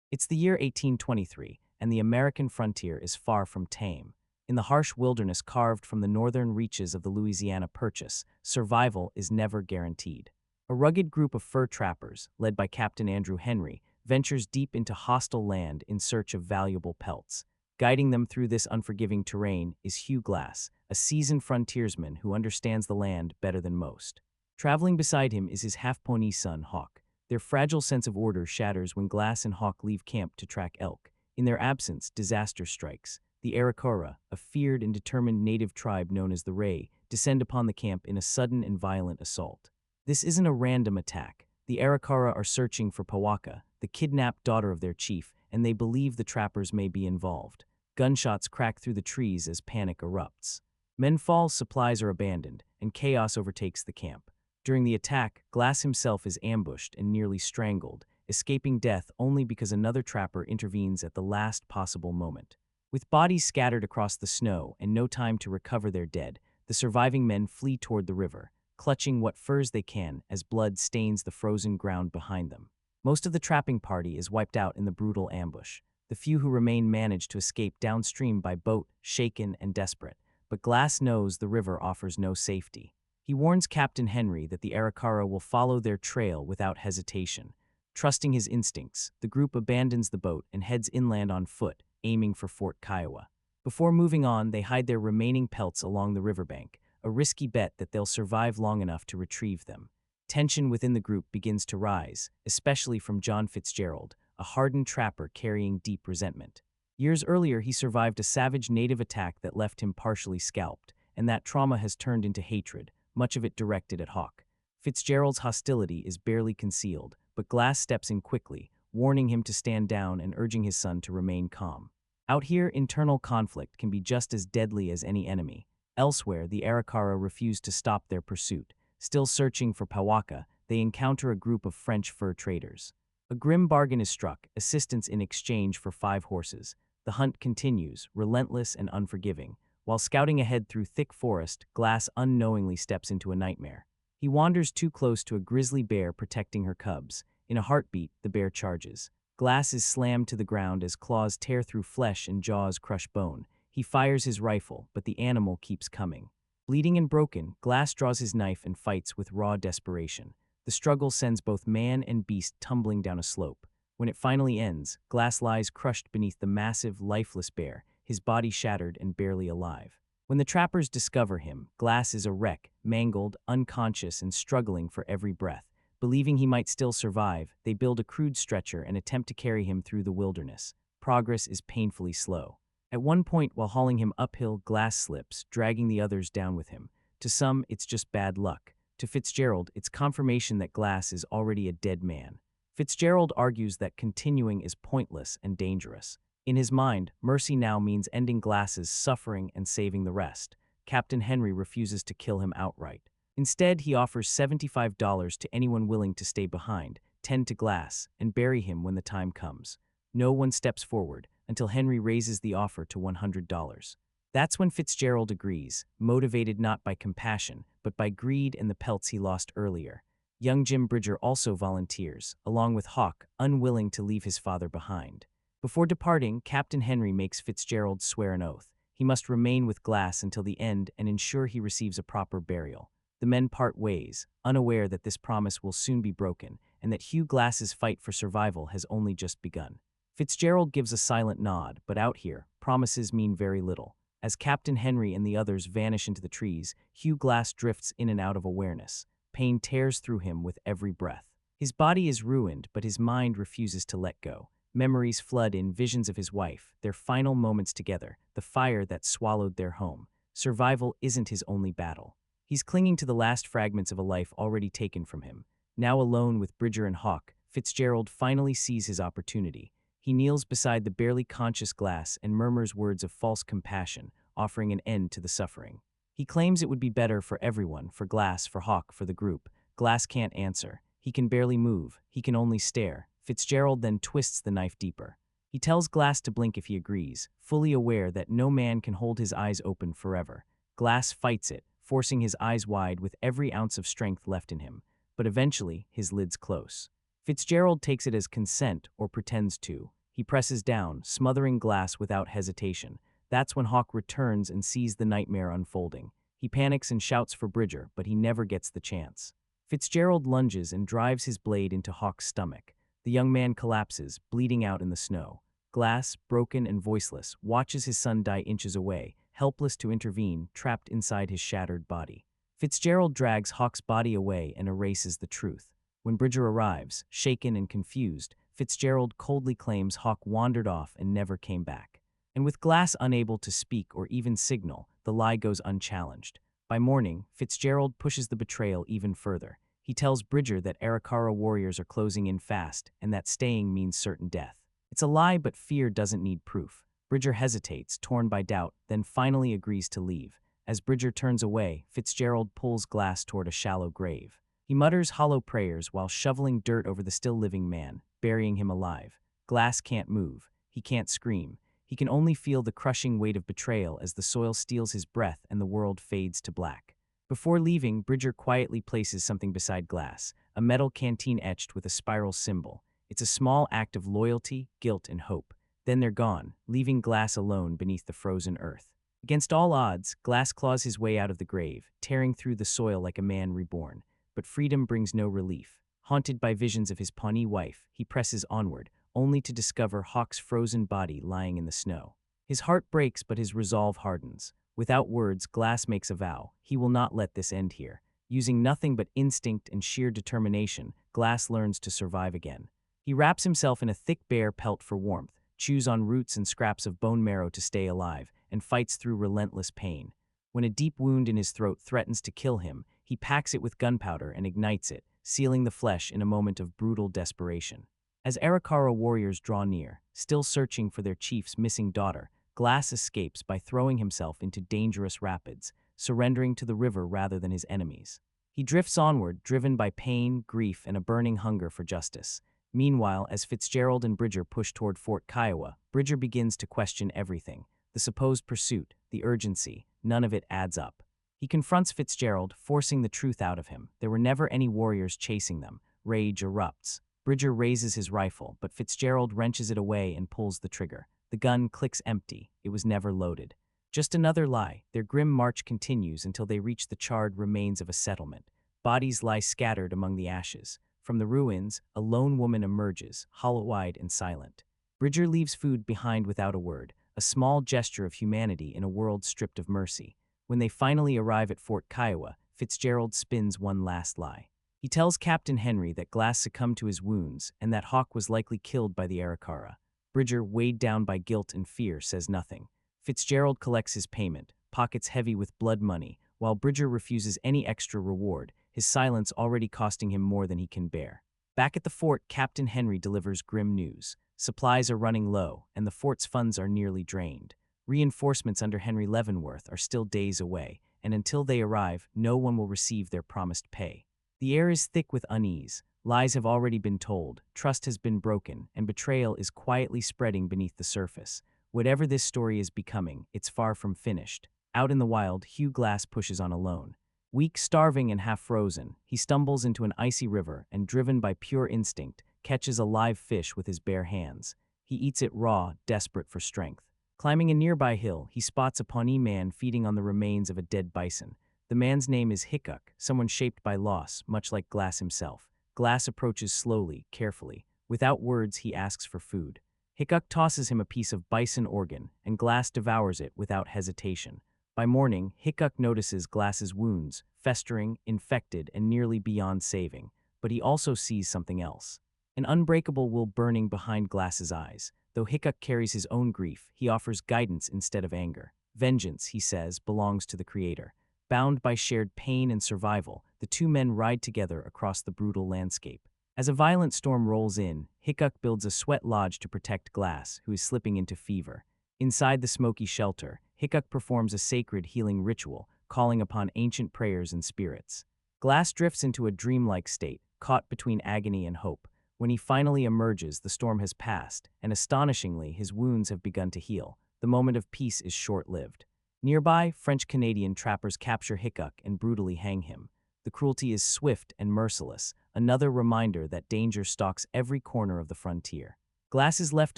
It's the year 1823, and the American frontier is far from tame. In the harsh wilderness carved from the northern reaches of the Louisiana Purchase, survival is never guaranteed. A rugged group of fur trappers, led by Captain Andrew Henry, ventures deep into hostile land in search of valuable pelts. Guiding them through this unforgiving terrain is Hugh Glass, a seasoned frontiersman who understands the land better than most. Traveling beside him is his half-pony son, Hawk. Their fragile sense of order shatters when Glass and Hawk leave camp to track elk. In their absence, disaster strikes. The Arikara, a feared and determined native tribe known as the Ray, descend upon the camp in a sudden and violent assault. This isn't a random attack. The Arikara are searching for Pawaka, the kidnapped daughter of their chief, and they believe the trappers may be involved. Gunshots crack through the trees as panic erupts. Men fall, supplies are abandoned, and chaos overtakes the camp. During the attack, Glass himself is ambushed and nearly strangled, escaping death only because another trapper intervenes at the last possible moment. With bodies scattered across the snow and no time to recover their dead, the surviving men flee toward the river, clutching what furs they can as blood stains the frozen ground behind them. Most of the trapping party is wiped out in the brutal ambush. The few who remain manage to escape downstream by boat, shaken and desperate, but Glass knows the river offers no safety. He warns Captain Henry that the Arikara will follow their trail without hesitation. Trusting his instincts, the group abandons the boat and heads inland on foot, aiming for Fort Kiowa. Before moving on, they hide their remaining pelts along the riverbank, a risky bet that they'll survive long enough to retrieve them. Tension within the group begins to rise, especially from John Fitzgerald, a hardened trapper carrying deep resentment. Years earlier, he survived a savage native attack that left him partially scalped, and that trauma has turned into hatred, much of it directed at Hawk. Fitzgerald's hostility is barely concealed, but Glass steps in quickly, warning him to stand down and urging his son to remain calm. Out here, internal conflict can be just as deadly as any enemy. Elsewhere, the Arikara refuse to stop their pursuit. Still searching for Pawaka, they encounter a group of French fur traders. A grim bargain is struck, assistance in exchange for 5 horses. The hunt continues, relentless and unforgiving. While scouting ahead through thick forest, Glass unknowingly steps into a nightmare. He wanders too close to a grizzly bear protecting her cubs. In a heartbeat, the bear charges. Glass is slammed to the ground as claws tear through flesh and jaws crush bone. He fires his rifle, but the animal keeps coming. Bleeding and broken, Glass draws his knife and fights with raw desperation. The struggle sends both man and beast tumbling down a slope. When it finally ends, Glass lies crushed beneath the massive, lifeless bear, his body shattered and barely alive. When the trappers discover him, Glass is a wreck, mangled, unconscious, and struggling for every breath. Believing he might still survive, they build a crude stretcher and attempt to carry him through the wilderness. Progress is painfully slow. At one point, while hauling him uphill, Glass slips, dragging the others down with him. To some, it's just bad luck. To Fitzgerald, it's confirmation that Glass is already a dead man. Fitzgerald argues that continuing is pointless and dangerous. In his mind, mercy now means ending Glass's suffering and saving the rest. Captain Henry refuses to kill him outright. Instead, he offers $75 to anyone willing to stay behind, tend to Glass, and bury him when the time comes. No one steps forward until Henry raises the offer to $100. That's when Fitzgerald agrees, motivated not by compassion, but by greed and the pelts he lost earlier. Young Jim Bridger also volunteers, along with Hawk, unwilling to leave his father behind. Before departing, Captain Henry makes Fitzgerald swear an oath. He must remain with Glass until the end and ensure he receives a proper burial. The men part ways, unaware that this promise will soon be broken, and that Hugh Glass's fight for survival has only just begun. Fitzgerald gives a silent nod, but out here, promises mean very little. As Captain Henry and the others vanish into the trees, Hugh Glass drifts in and out of awareness. Pain tears through him with every breath. His body is ruined, but his mind refuses to let go. Memories flood in, visions of his wife, their final moments together, the fire that swallowed their home. Survival isn't his only battle. He's clinging to the last fragments of a life already taken from him. Now alone with Bridger and Hawk, Fitzgerald finally sees his opportunity. He kneels beside the barely conscious Glass and murmurs words of false compassion, offering an end to the suffering. He claims it would be better for everyone, for Glass, for Hawk, for the group. Glass can't answer. He can barely move. He can only stare. Fitzgerald then twists the knife deeper. He tells Glass to blink if he agrees, fully aware that no man can hold his eyes open forever. Glass fights it, forcing his eyes wide with every ounce of strength left in him. But eventually, his lids close. Fitzgerald takes it as consent or pretends to. He presses down, smothering Glass without hesitation. That's when Hawk returns and sees the nightmare unfolding. He panics and shouts for Bridger, but he never gets the chance. Fitzgerald lunges and drives his blade into Hawk's stomach. The young man collapses, bleeding out in the snow. Glass, broken and voiceless, watches his son die inches away, helpless to intervene, trapped inside his shattered body. Fitzgerald drags Hawk's body away and erases the truth. When Bridger arrives, shaken and confused, Fitzgerald coldly claims Hawk wandered off and never came back. And with Glass unable to speak or even signal, the lie goes unchallenged. By morning, Fitzgerald pushes the betrayal even further. He tells Bridger that Arikara warriors are closing in fast and that staying means certain death. It's a lie, but fear doesn't need proof. Bridger hesitates, torn by doubt, then finally agrees to leave. As Bridger turns away, Fitzgerald pulls Glass toward a shallow grave. He mutters hollow prayers while shoveling dirt over the still-living man, burying him alive. Glass can't move. He can't scream. He can only feel the crushing weight of betrayal as the soil steals his breath and the world fades to black. Before leaving, Bridger quietly places something beside Glass, a metal canteen etched with a spiral symbol. It's a small act of loyalty, guilt, and hope. Then they're gone, leaving Glass alone beneath the frozen earth. Against all odds, Glass claws his way out of the grave, tearing through the soil like a man reborn. But freedom brings no relief. Haunted by visions of his Pawnee wife, he presses onward, only to discover Hawk's frozen body lying in the snow. His heart breaks, but his resolve hardens. Without words, Glass makes a vow. He will not let this end here. Using nothing but instinct and sheer determination, Glass learns to survive again. He wraps himself in a thick bear pelt for warmth, chews on roots and scraps of bone marrow to stay alive, and fights through relentless pain. When a deep wound in his throat threatens to kill him, he packs it with gunpowder and ignites it, sealing the flesh in a moment of brutal desperation. As Arikara warriors draw near, still searching for their chief's missing daughter, Glass escapes by throwing himself into dangerous rapids, surrendering to the river rather than his enemies. He drifts onward, driven by pain, grief, and a burning hunger for justice. Meanwhile, as Fitzgerald and Bridger push toward Fort Kiowa, Bridger begins to question everything. The supposed pursuit, the urgency, none of it adds up. He confronts Fitzgerald, forcing the truth out of him. There were never any warriors chasing them. Rage erupts. Bridger raises his rifle, but Fitzgerald wrenches it away and pulls the trigger. The gun clicks empty. It was never loaded. Just another lie. Their grim march continues until they reach the charred remains of a settlement. Bodies lie scattered among the ashes. From the ruins, a lone woman emerges, hollow-eyed and silent. Bridger leaves food behind without a word, a small gesture of humanity in a world stripped of mercy. When they finally arrive at Fort Kiowa, Fitzgerald spins one last lie. He tells Captain Henry that Glass succumbed to his wounds and that Hawk was likely killed by the Arikara. Bridger, weighed down by guilt and fear, says nothing. Fitzgerald collects his payment, pockets heavy with blood money, while Bridger refuses any extra reward, his silence already costing him more than he can bear. Back at the fort, Captain Henry delivers grim news. Supplies are running low, and the fort's funds are nearly drained. Reinforcements under Henry Leavenworth are still days away, and until they arrive, no one will receive their promised pay. The air is thick with unease. Lies have already been told, trust has been broken, and betrayal is quietly spreading beneath the surface. Whatever this story is becoming, it's far from finished. Out in the wild, Hugh Glass pushes on alone. Weak, starving, and half-frozen, he stumbles into an icy river and, driven by pure instinct, catches a live fish with his bare hands. He eats it raw, desperate for strength. Climbing a nearby hill, he spots a Pawnee man feeding on the remains of a dead bison. The man's name is Hickok, someone shaped by loss, much like Glass himself. Glass approaches slowly, carefully. Without words, he asks for food. Hickok tosses him a piece of bison organ, and Glass devours it without hesitation. By morning, Hickok notices Glass's wounds, festering, infected, and nearly beyond saving. But he also sees something else. An unbreakable will burning behind Glass's eyes. Though Hickok carries his own grief, he offers guidance instead of anger. Vengeance, he says, belongs to the Creator. Bound by shared pain and survival, the two men ride together across the brutal landscape. As a violent storm rolls in, Hickok builds a sweat lodge to protect Glass, who is slipping into fever. Inside the smoky shelter, Hickok performs a sacred healing ritual, calling upon ancient prayers and spirits. Glass drifts into a dreamlike state, caught between agony and hope. When he finally emerges, the storm has passed, and astonishingly, his wounds have begun to heal. The moment of peace is short-lived. Nearby, French-Canadian trappers capture Hickok and brutally hang him. The cruelty is swift and merciless, another reminder that danger stalks every corner of the frontier. Glass is left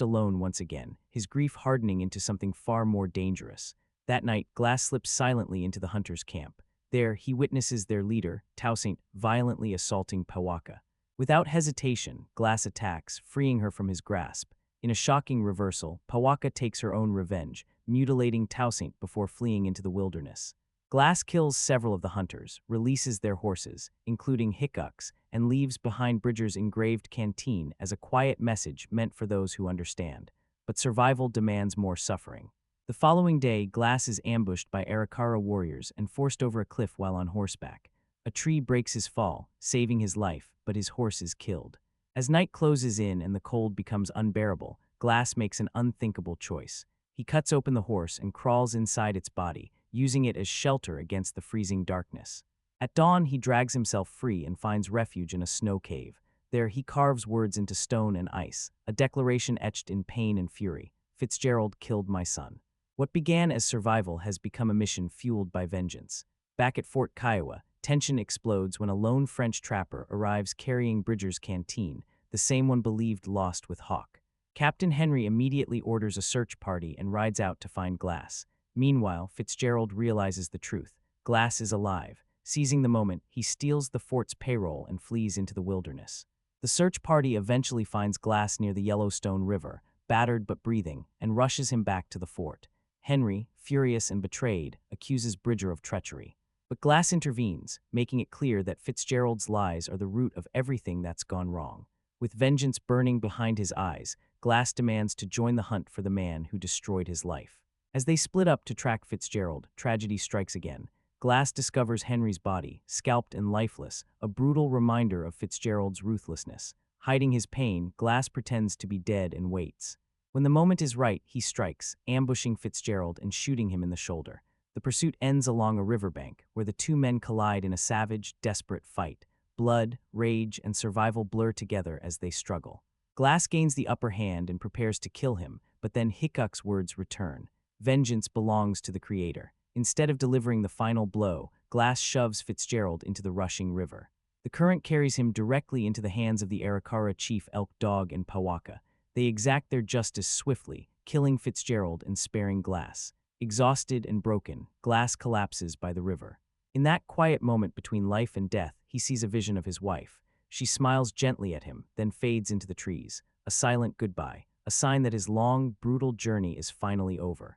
alone once again, his grief hardening into something far more dangerous. That night, Glass slips silently into the hunters' camp. There, he witnesses their leader, Toussaint, violently assaulting Pawaka. Without hesitation, Glass attacks, freeing her from his grasp. In a shocking reversal, Pawaka takes her own revenge, mutilating Toussaint before fleeing into the wilderness. Glass kills several of the hunters, releases their horses, including Hickox, and leaves behind Bridger's engraved canteen as a quiet message meant for those who understand. But survival demands more suffering. The following day, Glass is ambushed by Arikara warriors and forced over a cliff while on horseback. A tree breaks his fall, saving his life, but his horse is killed. As night closes in and the cold becomes unbearable, Glass makes an unthinkable choice. He cuts open the horse and crawls inside its body, using it as shelter against the freezing darkness. At dawn, he drags himself free and finds refuge in a snow cave. There, he carves words into stone and ice, a declaration etched in pain and fury. Fitzgerald killed my son. What began as survival has become a mission fueled by vengeance. Back at Fort Kiowa, tension explodes when a lone French trapper arrives carrying Bridger's canteen, the same one believed lost with Hawke. Captain Henry immediately orders a search party and rides out to find Glass. Meanwhile, Fitzgerald realizes the truth. Glass is alive. Seizing the moment, he steals the fort's payroll and flees into the wilderness. The search party eventually finds Glass near the Yellowstone River, battered but breathing, and rushes him back to the fort. Henry, furious and betrayed, accuses Bridger of treachery. But Glass intervenes, making it clear that Fitzgerald's lies are the root of everything that's gone wrong. With vengeance burning behind his eyes, Glass demands to join the hunt for the man who destroyed his life. As they split up to track Fitzgerald, tragedy strikes again. Glass discovers Henry's body, scalped and lifeless, a brutal reminder of Fitzgerald's ruthlessness. Hiding his pain, Glass pretends to be dead and waits. When the moment is right, he strikes, ambushing Fitzgerald and shooting him in the shoulder. The pursuit ends along a riverbank, where the two men collide in a savage, desperate fight. Blood, rage, and survival blur together as they struggle. Glass gains the upper hand and prepares to kill him, but then Hickox's words return. Vengeance belongs to the Creator. Instead of delivering the final blow, Glass shoves Fitzgerald into the rushing river. The current carries him directly into the hands of the Arikara chief Elk Dog and Pawaka. They exact their justice swiftly, killing Fitzgerald and sparing Glass. Exhausted and broken, Glass collapses by the river. In that quiet moment between life and death, he sees a vision of his wife. She smiles gently at him, then fades into the trees. A silent goodbye, a sign that his long, brutal journey is finally over.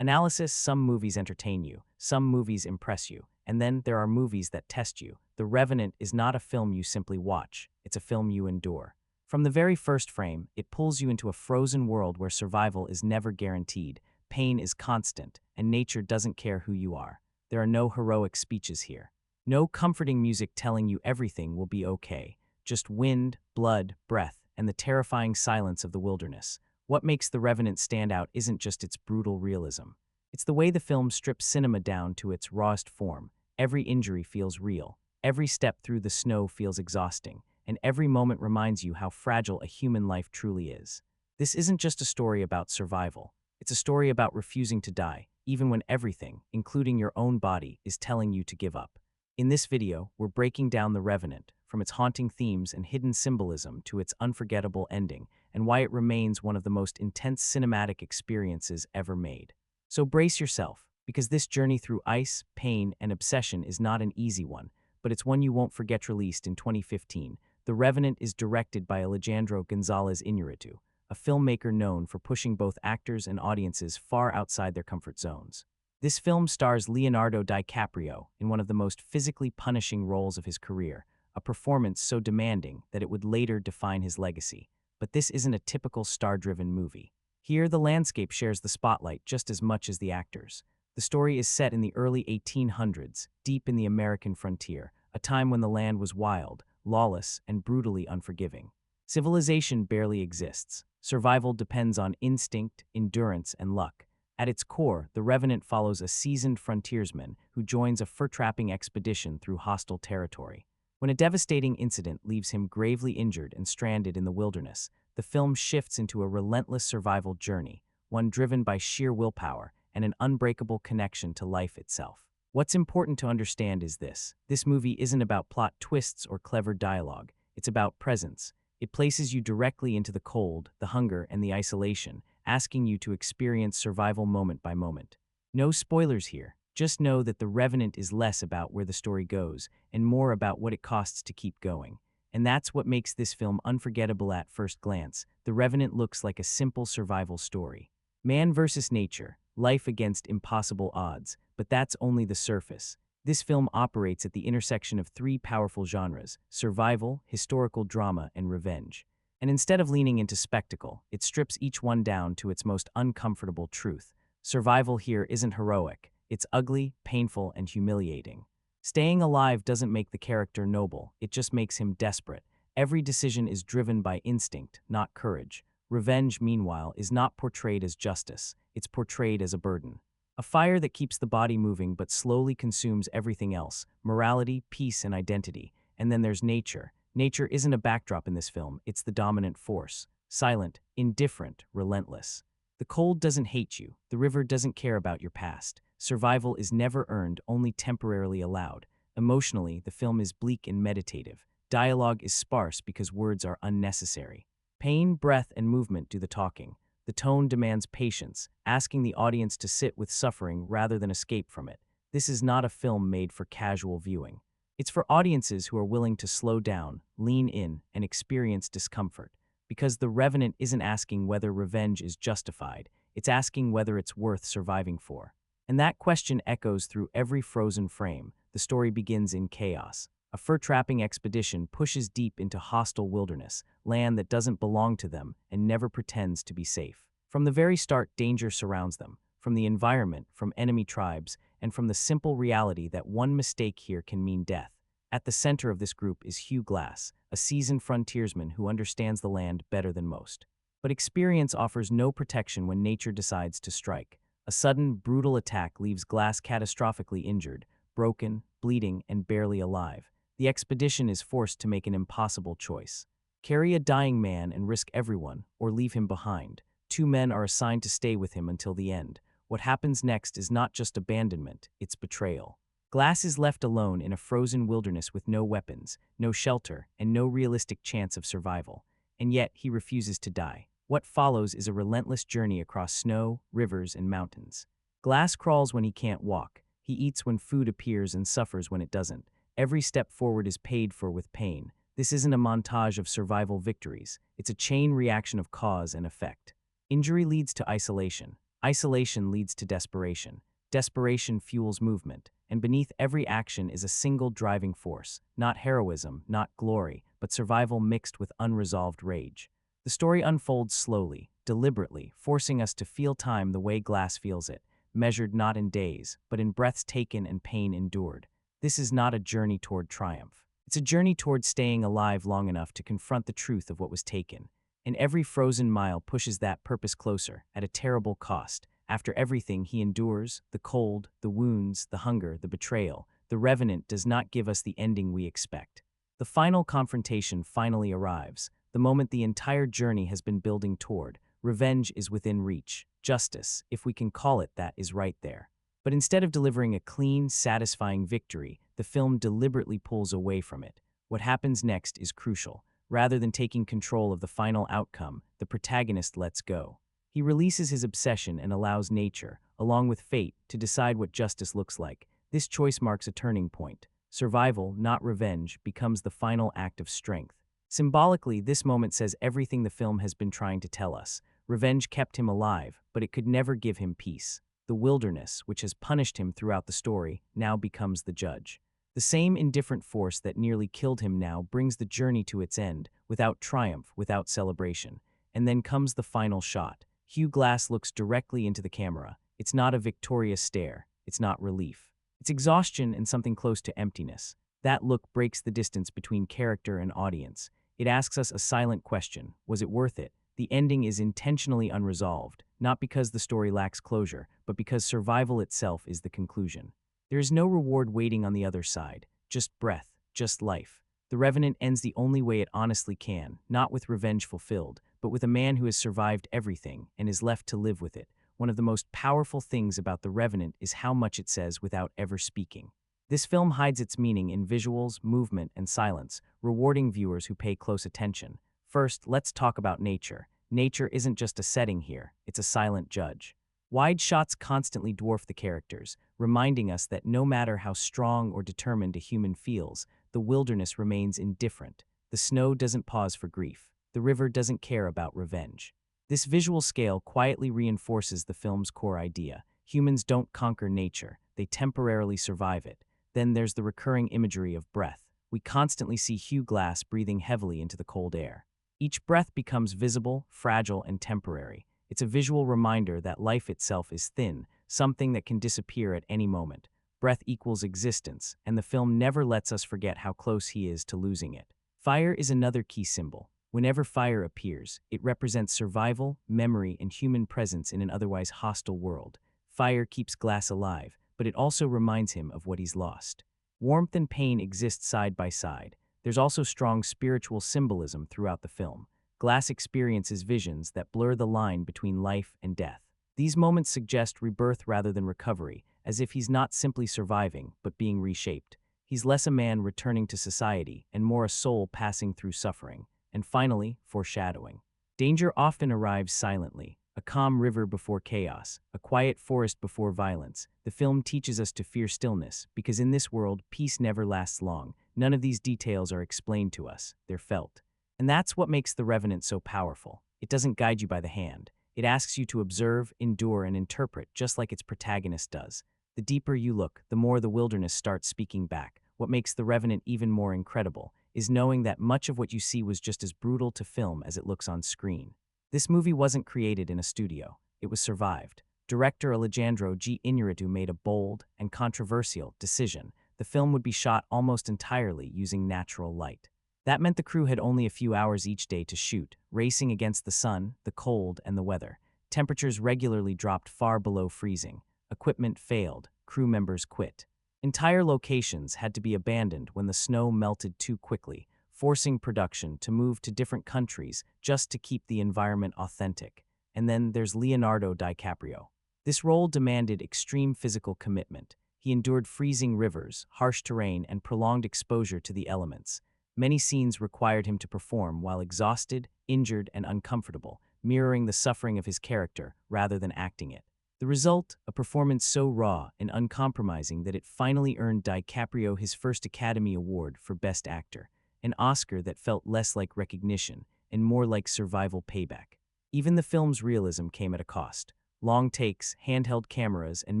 Analysis: some movies entertain you, some movies impress you, and then there are movies that test you. The Revenant is not a film you simply watch, it's a film you endure. From the very first frame, it pulls you into a frozen world where survival is never guaranteed, pain is constant, and nature doesn't care who you are. There are no heroic speeches here. No comforting music telling you everything will be okay. Just wind, blood, breath, and the terrifying silence of the wilderness. What makes The Revenant stand out isn't just its brutal realism. It's the way the film strips cinema down to its rawest form. Every injury feels real. Every step through the snow feels exhausting. And every moment reminds you how fragile a human life truly is. This isn't just a story about survival. It's a story about refusing to die, even when everything, including your own body, is telling you to give up. In this video, we're breaking down The Revenant, from its haunting themes and hidden symbolism to its unforgettable ending, and why it remains one of the most intense cinematic experiences ever made. So brace yourself, because this journey through ice, pain, and obsession is not an easy one, but it's one you won't forget. Released in 2015, The Revenant is directed by Alejandro González Iñárritu, a filmmaker known for pushing both actors and audiences far outside their comfort zones. This film stars Leonardo DiCaprio in one of the most physically punishing roles of his career, a performance so demanding that it would later define his legacy. But this isn't a typical star-driven movie. Here, the landscape shares the spotlight just as much as the actors. The story is set in the early 1800s, deep in the American frontier, a time when the land was wild, lawless, and brutally unforgiving. Civilization barely exists. Survival depends on instinct, endurance, and luck. At its core, The Revenant follows a seasoned frontiersman who joins a fur-trapping expedition through hostile territory. When a devastating incident leaves him gravely injured and stranded in the wilderness, the film shifts into a relentless survival journey, one driven by sheer willpower and an unbreakable connection to life itself. What's important to understand is this movie isn't about plot twists or clever dialogue, it's about presence. It places you directly into the cold, the hunger, and the isolation, asking you to experience survival moment by moment. No spoilers here. Just know that The Revenant is less about where the story goes and more about what it costs to keep going. And that's what makes this film unforgettable at first glance. The Revenant looks like a simple survival story. Man versus nature, life against impossible odds, but that's only the surface. This film operates at the intersection of three powerful genres: survival, historical drama, and revenge. And instead of leaning into spectacle, it strips each one down to its most uncomfortable truth. Survival here isn't heroic. It's ugly, painful, and humiliating. Staying alive doesn't make the character noble, it just makes him desperate. Every decision is driven by instinct, not courage. Revenge, meanwhile, is not portrayed as justice, it's portrayed as a burden. A fire that keeps the body moving but slowly consumes everything else: morality, peace, and identity. And then there's nature. Nature isn't a backdrop in this film, it's the dominant force. Silent, indifferent, relentless. The cold doesn't hate you, the river doesn't care about your past. Survival is never earned, only temporarily allowed. Emotionally, the film is bleak and meditative. Dialogue is sparse because words are unnecessary. Pain, breath, and movement do the talking. The tone demands patience, asking the audience to sit with suffering rather than escape from it. This is not a film made for casual viewing. It's for audiences who are willing to slow down, lean in, and experience discomfort. Because The Revenant isn't asking whether revenge is justified, it's asking whether it's worth surviving for. And that question echoes through every frozen frame. The story begins in chaos. A fur-trapping expedition pushes deep into hostile wilderness, land that doesn't belong to them and never pretends to be safe. From the very start, danger surrounds them, from the environment, from enemy tribes, and from the simple reality that one mistake here can mean death. At the center of this group is Hugh Glass, a seasoned frontiersman who understands the land better than most. But experience offers no protection when nature decides to strike. A sudden, brutal attack leaves Glass catastrophically injured, broken, bleeding, and barely alive. The expedition is forced to make an impossible choice: carry a dying man and risk everyone, or leave him behind. Two men are assigned to stay with him until the end. What happens next is not just abandonment, it's betrayal. Glass is left alone in a frozen wilderness with no weapons, no shelter, and no realistic chance of survival. And yet, he refuses to die. What follows is a relentless journey across snow, rivers, and mountains. Glass crawls when he can't walk. He eats when food appears and suffers when it doesn't. Every step forward is paid for with pain. This isn't a montage of survival victories. It's a chain reaction of cause and effect. Injury leads to isolation. Isolation leads to desperation. Desperation fuels movement. And beneath every action is a single driving force. Not heroism, not glory, but survival mixed with unresolved rage. The story unfolds slowly, deliberately, forcing us to feel time the way Glass feels it, measured not in days, but in breaths taken and pain endured. This is not a journey toward triumph. It's a journey toward staying alive long enough to confront the truth of what was taken. And every frozen mile pushes that purpose closer, at a terrible cost. After everything he endures, the cold, the wounds, the hunger, the betrayal, The Revenant does not give us the ending we expect. The final confrontation finally arrives, the moment the entire journey has been building toward. Revenge is within reach. Justice, if we can call it that, is right there. But instead of delivering a clean, satisfying victory, the film deliberately pulls away from it. What happens next is crucial. Rather than taking control of the final outcome, the protagonist lets go. He releases his obsession and allows nature, along with fate, to decide what justice looks like. This choice marks a turning point. Survival, not revenge, becomes the final act of strength. Symbolically, this moment says everything the film has been trying to tell us. Revenge kept him alive, but it could never give him peace. The wilderness, which has punished him throughout the story, now becomes the judge. The same indifferent force that nearly killed him now brings the journey to its end, without triumph, without celebration. And then comes the final shot. Hugh Glass looks directly into the camera. It's not a victorious stare. It's not relief. It's exhaustion and something close to emptiness. That look breaks the distance between character and audience. It asks us a silent question: was it worth it? The ending is intentionally unresolved, not because the story lacks closure, but because survival itself is the conclusion. There is no reward waiting on the other side, just breath, just life. The Revenant ends the only way it honestly can, not with revenge fulfilled, but with a man who has survived everything and is left to live with it. One of the most powerful things about The Revenant is how much it says without ever speaking. This film hides its meaning in visuals, movement, and silence, rewarding viewers who pay close attention. First, let's talk about nature. Nature isn't just a setting here, it's a silent judge. Wide shots constantly dwarf the characters, reminding us that no matter how strong or determined a human feels, the wilderness remains indifferent. The snow doesn't pause for grief. The river doesn't care about revenge. This visual scale quietly reinforces the film's core idea. Humans don't conquer nature, they temporarily survive it. Then there's the recurring imagery of breath. We constantly see Hugh Glass breathing heavily into the cold air. Each breath becomes visible, fragile, and temporary. It's a visual reminder that life itself is thin, something that can disappear at any moment. Breath equals existence, and the film never lets us forget how close he is to losing it. Fire is another key symbol. Whenever fire appears, it represents survival, memory, and human presence in an otherwise hostile world. Fire keeps Glass alive, but it also reminds him of what he's lost. Warmth and pain exist side by side. There's also strong spiritual symbolism throughout the film. Glass experiences visions that blur the line between life and death. These moments suggest rebirth rather than recovery, as if he's not simply surviving, but being reshaped. He's less a man returning to society and more a soul passing through suffering. And finally, foreshadowing. Danger often arrives silently, a calm river before chaos, a quiet forest before violence. The film teaches us to fear stillness, because in this world, peace never lasts long. None of these details are explained to us, they're felt. And that's what makes The Revenant so powerful. It doesn't guide you by the hand. It asks you to observe, endure, and interpret, just like its protagonist does. The deeper you look, the more the wilderness starts speaking back. What makes The Revenant even more incredible is knowing that much of what you see was just as brutal to film as it looks on screen. This movie wasn't created in a studio. It was survived. Director Alejandro G. Iñárritu made a bold and controversial decision. The film would be shot almost entirely using natural light. That meant the crew had only a few hours each day to shoot, racing against the sun, the cold, and the weather. Temperatures regularly dropped far below freezing. Equipment failed. Crew members quit. Entire locations had to be abandoned when the snow melted too quickly, forcing production to move to different countries just to keep the environment authentic. And then there's Leonardo DiCaprio. This role demanded extreme physical commitment. He endured freezing rivers, harsh terrain, and prolonged exposure to the elements. Many scenes required him to perform while exhausted, injured, and uncomfortable, mirroring the suffering of his character rather than acting it. The result, a performance so raw and uncompromising that it finally earned DiCaprio his first Academy Award for Best Actor, an Oscar that felt less like recognition and more like survival payback. Even the film's realism came at a cost. Long takes, handheld cameras, and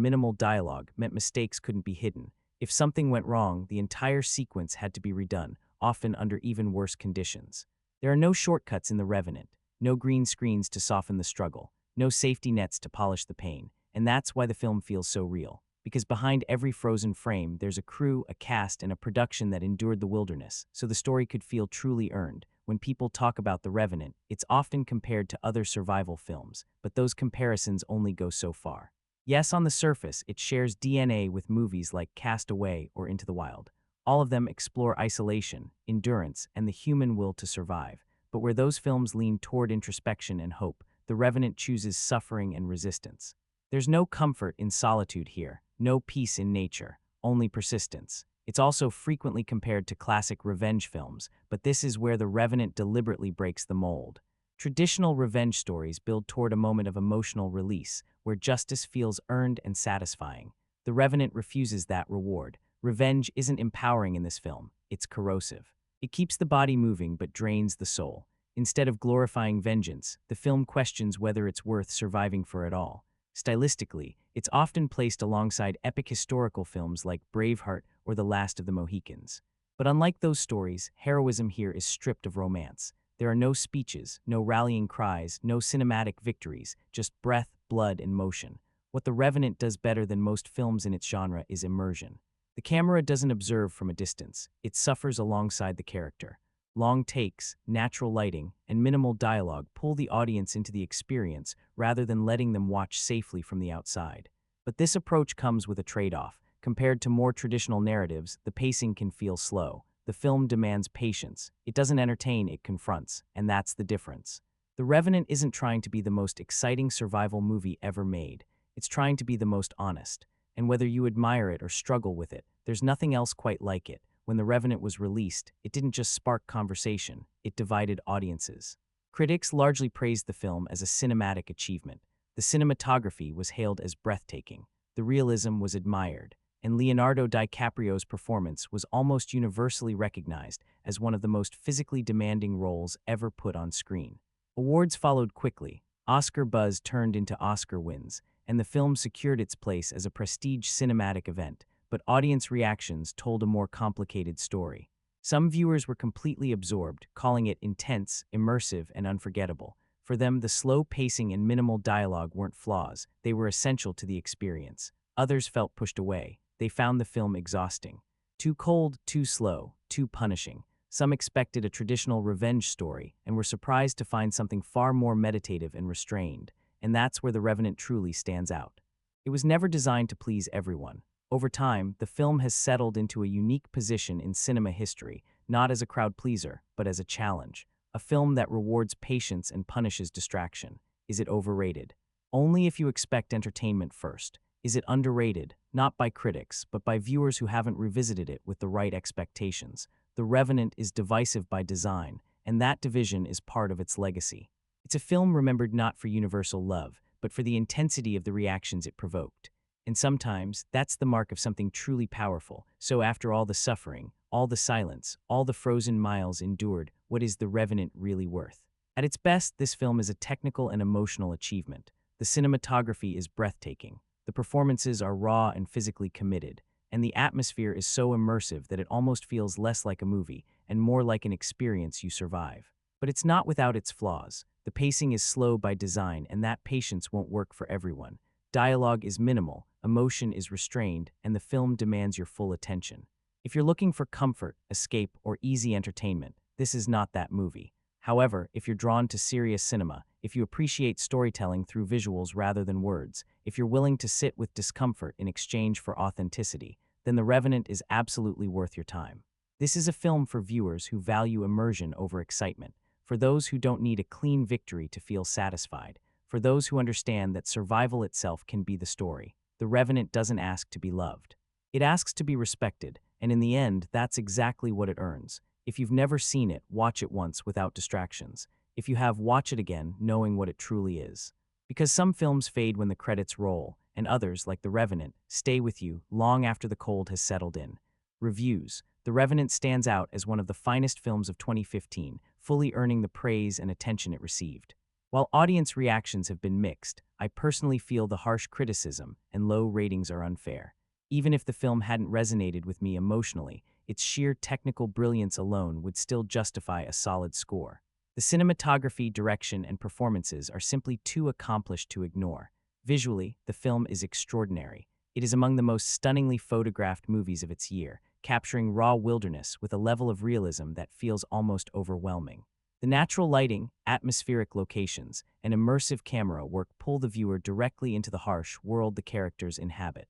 minimal dialogue meant mistakes couldn't be hidden. If something went wrong, the entire sequence had to be redone, often under even worse conditions. There are no shortcuts in The Revenant, no green screens to soften the struggle, no safety nets to polish the pain, and that's why the film feels so real. Because behind every frozen frame, there's a crew, a cast, and a production that endured the wilderness, so the story could feel truly earned. When people talk about The Revenant, it's often compared to other survival films, but those comparisons only go so far. Yes, on the surface, it shares DNA with movies like Cast Away or Into the Wild. All of them explore isolation, endurance, and the human will to survive. But where those films lean toward introspection and hope, The Revenant chooses suffering and resistance. There's no comfort in solitude here, no peace in nature, only persistence. It's also frequently compared to classic revenge films, but this is where The Revenant deliberately breaks the mold. Traditional revenge stories build toward a moment of emotional release, where justice feels earned and satisfying. The Revenant refuses that reward. Revenge isn't empowering in this film, it's corrosive. It keeps the body moving but drains the soul. Instead of glorifying vengeance, the film questions whether it's worth surviving for it all. Stylistically, it's often placed alongside epic historical films like Braveheart or The Last of the Mohicans. But unlike those stories, heroism here is stripped of romance. There are no speeches, no rallying cries, no cinematic victories, just breath, blood, and motion. What The Revenant does better than most films in its genre is immersion. The camera doesn't observe from a distance, it suffers alongside the character. Long takes, natural lighting, and minimal dialogue pull the audience into the experience rather than letting them watch safely from the outside. But this approach comes with a trade-off. Compared to more traditional narratives, the pacing can feel slow. The film demands patience. It doesn't entertain, it confronts, and that's the difference. The Revenant isn't trying to be the most exciting survival movie ever made. It's trying to be the most honest. And whether you admire it or struggle with it, there's nothing else quite like it. when The Revenant was released, it didn't just spark conversation, it divided audiences. Critics largely praised the film as a cinematic achievement. The cinematography was hailed as breathtaking, the realism was admired, and Leonardo DiCaprio's performance was almost universally recognized as one of the most physically demanding roles ever put on screen. Awards followed quickly, Oscar buzz turned into Oscar wins, and the film secured its place as a prestige cinematic event, but audience reactions told a more complicated story. Some viewers were completely absorbed, calling it intense, immersive, and unforgettable. For them, the slow pacing and minimal dialogue weren't flaws, they were essential to the experience. Others felt pushed away. They found the film exhausting. Too cold, too slow, too punishing. Some expected a traditional revenge story and were surprised to find something far more meditative and restrained, and that's where The Revenant truly stands out. It was never designed to please everyone. Over time, the film has settled into a unique position in cinema history, not as a crowd pleaser, but as a challenge. A film that rewards patience and punishes distraction. Is it overrated? Only if you expect entertainment first. Is it underrated? Not by critics, but by viewers who haven't revisited it with the right expectations. The Revenant is divisive by design, and that division is part of its legacy. It's a film remembered not for universal love, but for the intensity of the reactions it provoked. And sometimes, that's the mark of something truly powerful. So after all the suffering, all the silence, all the frozen miles endured, what is The Revenant really worth? At its best, this film is a technical and emotional achievement. The cinematography is breathtaking. The performances are raw and physically committed, and the atmosphere is so immersive that it almost feels less like a movie and more like an experience you survive. But it's not without its flaws. The pacing is slow by design, and that patience won't work for everyone. Dialogue is minimal, emotion is restrained, and the film demands your full attention. If you're looking for comfort, escape, or easy entertainment, this is not that movie. However, if you're drawn to serious cinema, if you appreciate storytelling through visuals rather than words, if you're willing to sit with discomfort in exchange for authenticity, then The Revenant is absolutely worth your time. This is a film for viewers who value immersion over excitement, for those who don't need a clean victory to feel satisfied, for those who understand that survival itself can be the story. The Revenant doesn't ask to be loved. It asks to be respected, and in the end, that's exactly what it earns. If you've never seen it, watch it once without distractions. If you have, watch it again, knowing what it truly is. Because some films fade when the credits roll, and others, like The Revenant, stay with you long after the cold has settled in. Reviews. The Revenant stands out as one of the finest films of 2015, fully earning the praise and attention it received. While audience reactions have been mixed, I personally feel the harsh criticism and low ratings are unfair. Even if the film hadn't resonated with me emotionally, its sheer technical brilliance alone would still justify a solid score. The cinematography, direction, and performances are simply too accomplished to ignore. Visually, the film is extraordinary. It is among the most stunningly photographed movies of its year, capturing raw wilderness with a level of realism that feels almost overwhelming. The natural lighting, atmospheric locations, and immersive camera work pull the viewer directly into the harsh world the characters inhabit.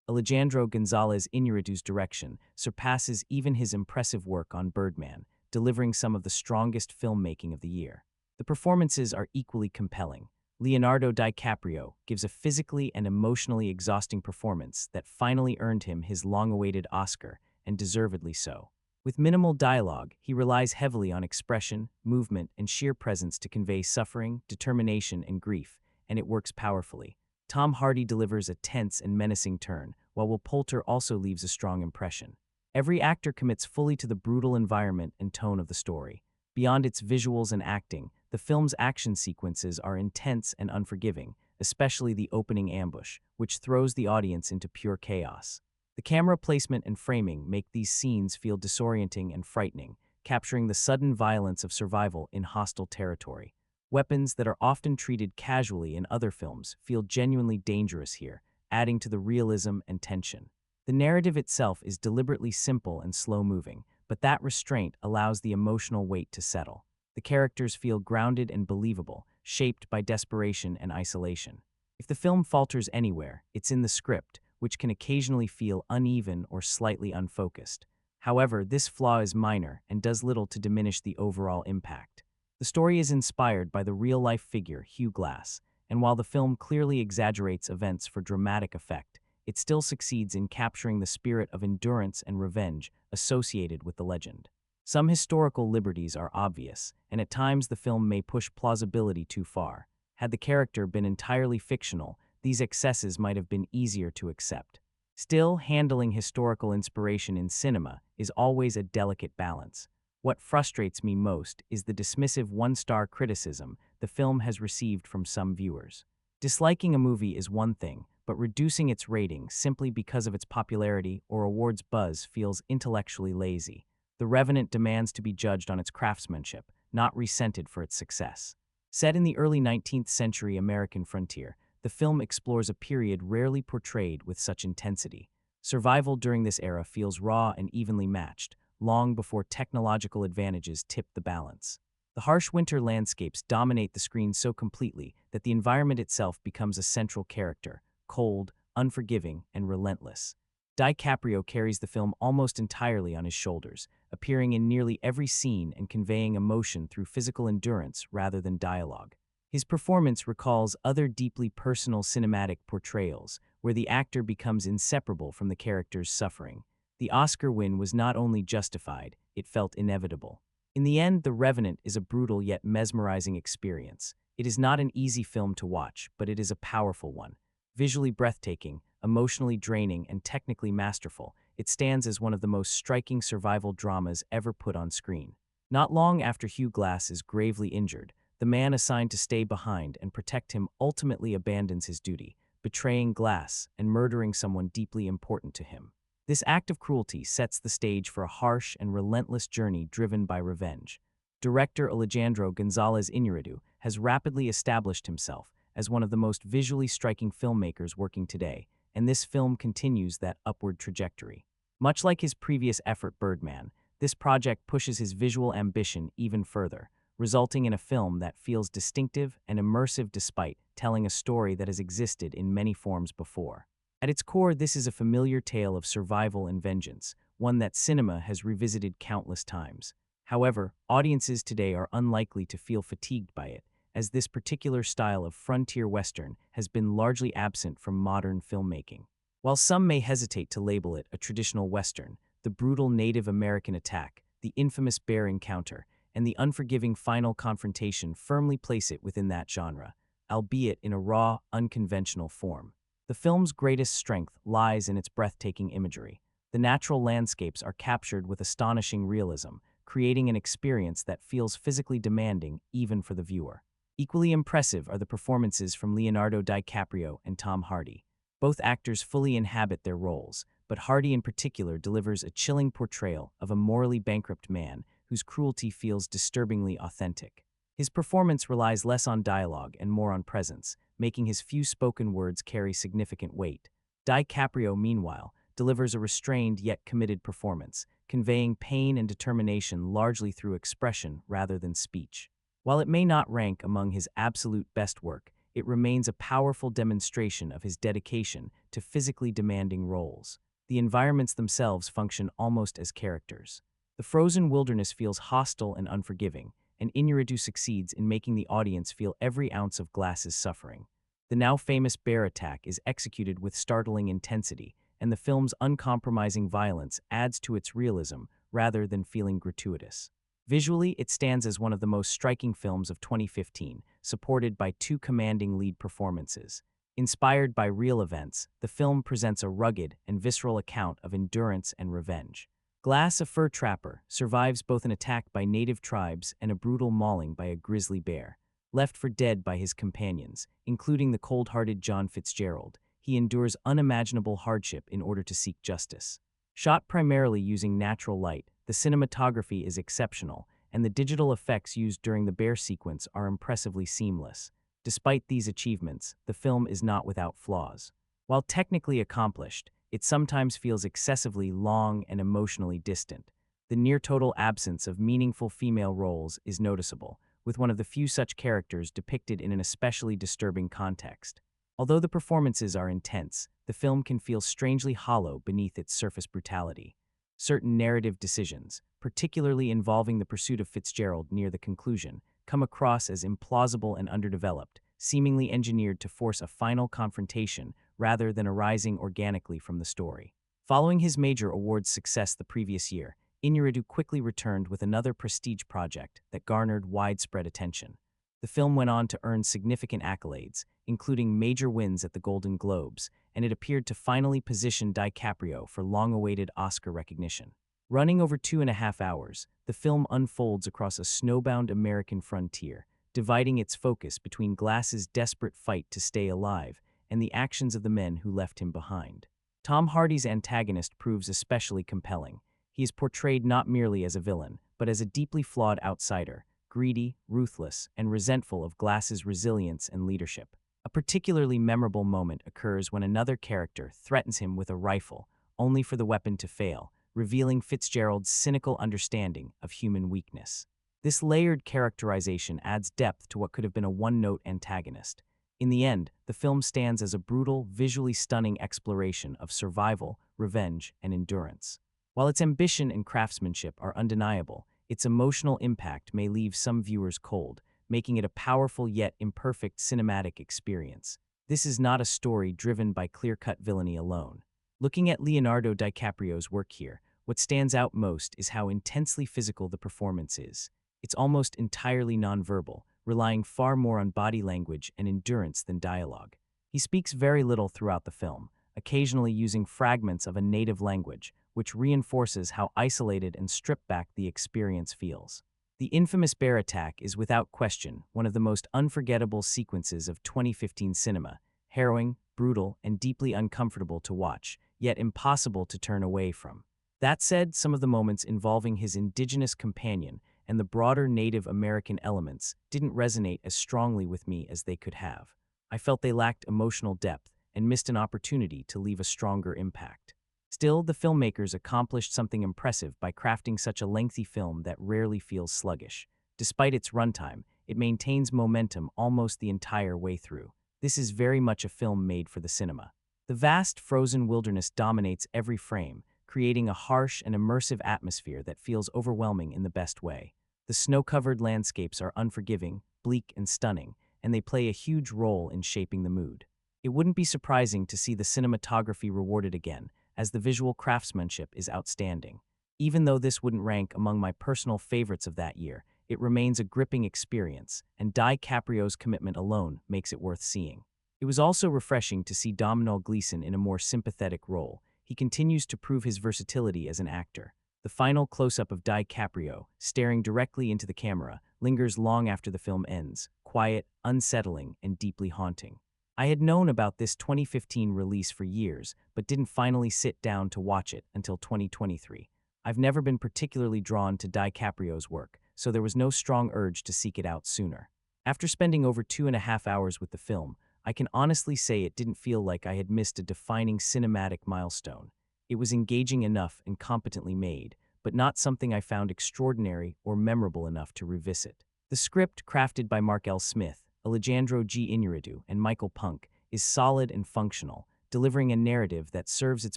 Alejandro González Iñárritu's direction surpasses even his impressive work on Birdman, delivering some of the strongest filmmaking of the year. The performances are equally compelling. Leonardo DiCaprio gives a physically and emotionally exhausting performance that finally earned him his long-awaited Oscar, and deservedly so. With minimal dialogue, he relies heavily on expression, movement, and sheer presence to convey suffering, determination, and grief, and it works powerfully. Tom Hardy delivers a tense and menacing turn, while Poulter also leaves a strong impression. Every actor commits fully to the brutal environment and tone of the story. Beyond its visuals and acting, the film's action sequences are intense and unforgiving, especially the opening ambush, which throws the audience into pure chaos. The camera placement and framing make these scenes feel disorienting and frightening, capturing the sudden violence of survival in hostile territory. Weapons that are often treated casually in other films feel genuinely dangerous here, adding to the realism and tension. The narrative itself is deliberately simple and slow-moving, but that restraint allows the emotional weight to settle. The characters feel grounded and believable, shaped by desperation and isolation. If the film falters anywhere, it's in the script, which can occasionally feel uneven or slightly unfocused. However, this flaw is minor and does little to diminish the overall impact. The story is inspired by the real-life figure Hugh Glass, and while the film clearly exaggerates events for dramatic effect, it still succeeds in capturing the spirit of endurance and revenge associated with the legend. Some historical liberties are obvious, and at times the film may push plausibility too far. Had the character been entirely fictional, these excesses might have been easier to accept. Still, handling historical inspiration in cinema is always a delicate balance. What frustrates me most is the dismissive one-star criticism the film has received from some viewers. Disliking a movie is one thing, but reducing its rating simply because of its popularity or awards buzz feels intellectually lazy. The Revenant demands to be judged on its craftsmanship, not resented for its success. Set in the early 19th century American frontier, the film explores a period rarely portrayed with such intensity. Survival during this era feels raw and evenly matched, long before technological advantages tip the balance. The harsh winter landscapes dominate the screen so completely that the environment itself becomes a central character, cold, unforgiving, and relentless. DiCaprio carries the film almost entirely on his shoulders, appearing in nearly every scene and conveying emotion through physical endurance rather than dialogue. His performance recalls other deeply personal cinematic portrayals, where the actor becomes inseparable from the character's suffering. The Oscar win was not only justified, it felt inevitable. In the end, The Revenant is a brutal yet mesmerizing experience. It is not an easy film to watch, but it is a powerful one. Visually breathtaking, emotionally draining, and technically masterful, it stands as one of the most striking survival dramas ever put on screen. Not long after Hugh Glass is gravely injured, the man assigned to stay behind and protect him ultimately abandons his duty, betraying Glass and murdering someone deeply important to him. This act of cruelty sets the stage for a harsh and relentless journey driven by revenge. Director Alejandro González Iñárritu has rapidly established himself as one of the most visually striking filmmakers working today, and this film continues that upward trajectory. Much like his previous effort Birdman, this project pushes his visual ambition even further, resulting in a film that feels distinctive and immersive despite telling a story that has existed in many forms before. At its core, this is a familiar tale of survival and vengeance, one that cinema has revisited countless times. However, audiences today are unlikely to feel fatigued by it, as this particular style of frontier western has been largely absent from modern filmmaking. While some may hesitate to label it a traditional western, the brutal Native American attack, the infamous bear encounter, and the unforgiving final confrontation firmly place it within that genre, albeit in a raw, unconventional form. The film's greatest strength lies in its breathtaking imagery. The natural landscapes are captured with astonishing realism, creating an experience that feels physically demanding even for the viewer. Equally impressive are the performances from Leonardo DiCaprio and Tom Hardy. Both actors fully inhabit their roles, but Hardy in particular delivers a chilling portrayal of a morally bankrupt man whose cruelty feels disturbingly authentic. His performance relies less on dialogue and more on presence, making his few spoken words carry significant weight. DiCaprio, meanwhile, delivers a restrained yet committed performance, conveying pain and determination largely through expression rather than speech. While it may not rank among his absolute best work, it remains a powerful demonstration of his dedication to physically demanding roles. The environments themselves function almost as characters. The frozen wilderness feels hostile and unforgiving, and Iñárritu succeeds in making the audience feel every ounce of Glass's suffering. The now famous bear attack is executed with startling intensity, and the film's uncompromising violence adds to its realism rather than feeling gratuitous. Visually, it stands as one of the most striking films of 2015, supported by two commanding lead performances. Inspired by real events, the film presents a rugged and visceral account of endurance and revenge. Glass, a fur trapper, survives both an attack by native tribes and a brutal mauling by a grizzly bear. Left for dead by his companions, including the cold-hearted John Fitzgerald, he endures unimaginable hardship in order to seek justice. Shot primarily using natural light, the cinematography is exceptional, and the digital effects used during the bear sequence are impressively seamless. Despite these achievements, the film is not without flaws. While technically accomplished, it sometimes feels excessively long and emotionally distant. The near-total absence of meaningful female roles is noticeable, with one of the few such characters depicted in an especially disturbing context. Although the performances are intense, the film can feel strangely hollow beneath its surface brutality. Certain narrative decisions, particularly involving the pursuit of Fitzgerald near the conclusion, come across as implausible and underdeveloped, seemingly engineered to force a final confrontation rather than arising organically from the story. Following his major awards success the previous year, Inarritu quickly returned with another prestige project that garnered widespread attention. The film went on to earn significant accolades, including major wins at the Golden Globes, and it appeared to finally position DiCaprio for long-awaited Oscar recognition. Running over 2.5 hours, the film unfolds across a snowbound American frontier, dividing its focus between Glass's desperate fight to stay alive and the actions of the men who left him behind. Tom Hardy's antagonist proves especially compelling. He is portrayed not merely as a villain, but as a deeply flawed outsider, greedy, ruthless, and resentful of Glass's resilience and leadership. A particularly memorable moment occurs when another character threatens him with a rifle, only for the weapon to fail, revealing Fitzgerald's cynical understanding of human weakness. This layered characterization adds depth to what could have been a one-note antagonist. In the end, the film stands as a brutal, visually stunning exploration of survival, revenge, and endurance. While its ambition and craftsmanship are undeniable, its emotional impact may leave some viewers cold, making it a powerful yet imperfect cinematic experience. This is not a story driven by clear-cut villainy alone. Looking at Leonardo DiCaprio's work here, what stands out most is how intensely physical the performance is. It's almost entirely nonverbal, relying far more on body language and endurance than dialogue. He speaks very little throughout the film, occasionally using fragments of a native language, which reinforces how isolated and stripped back the experience feels. The infamous bear attack is without question one of the most unforgettable sequences of 2015 cinema, harrowing, brutal, and deeply uncomfortable to watch, yet impossible to turn away from. That said, some of the moments involving his indigenous companion and the broader Native American elements didn't resonate as strongly with me as they could have. I felt they lacked emotional depth and missed an opportunity to leave a stronger impact. Still, the filmmakers accomplished something impressive by crafting such a lengthy film that rarely feels sluggish. Despite its runtime, it maintains momentum almost the entire way through. This is very much a film made for the cinema. The vast frozen wilderness dominates every frame, creating a harsh and immersive atmosphere that feels overwhelming in the best way. The snow-covered landscapes are unforgiving, bleak, and stunning, and they play a huge role in shaping the mood. It wouldn't be surprising to see the cinematography rewarded again, as the visual craftsmanship is outstanding. Even though this wouldn't rank among my personal favorites of that year, it remains a gripping experience, and DiCaprio's commitment alone makes it worth seeing. It was also refreshing to see Domhnall Gleeson in a more sympathetic role. He continues to prove his versatility as an actor. The final close-up of DiCaprio, staring directly into the camera, lingers long after the film ends, quiet, unsettling, and deeply haunting. I had known about this 2015 release for years, but didn't finally sit down to watch it until 2023. I've never been particularly drawn to DiCaprio's work, so there was no strong urge to seek it out sooner. After spending over 2.5 hours with the film, I can honestly say it didn't feel like I had missed a defining cinematic milestone. It was engaging enough and competently made, but not something I found extraordinary or memorable enough to revisit. The script, crafted by Mark L. Smith, Alejandro G. Inarritu, and Michael Punk, is solid and functional, delivering a narrative that serves its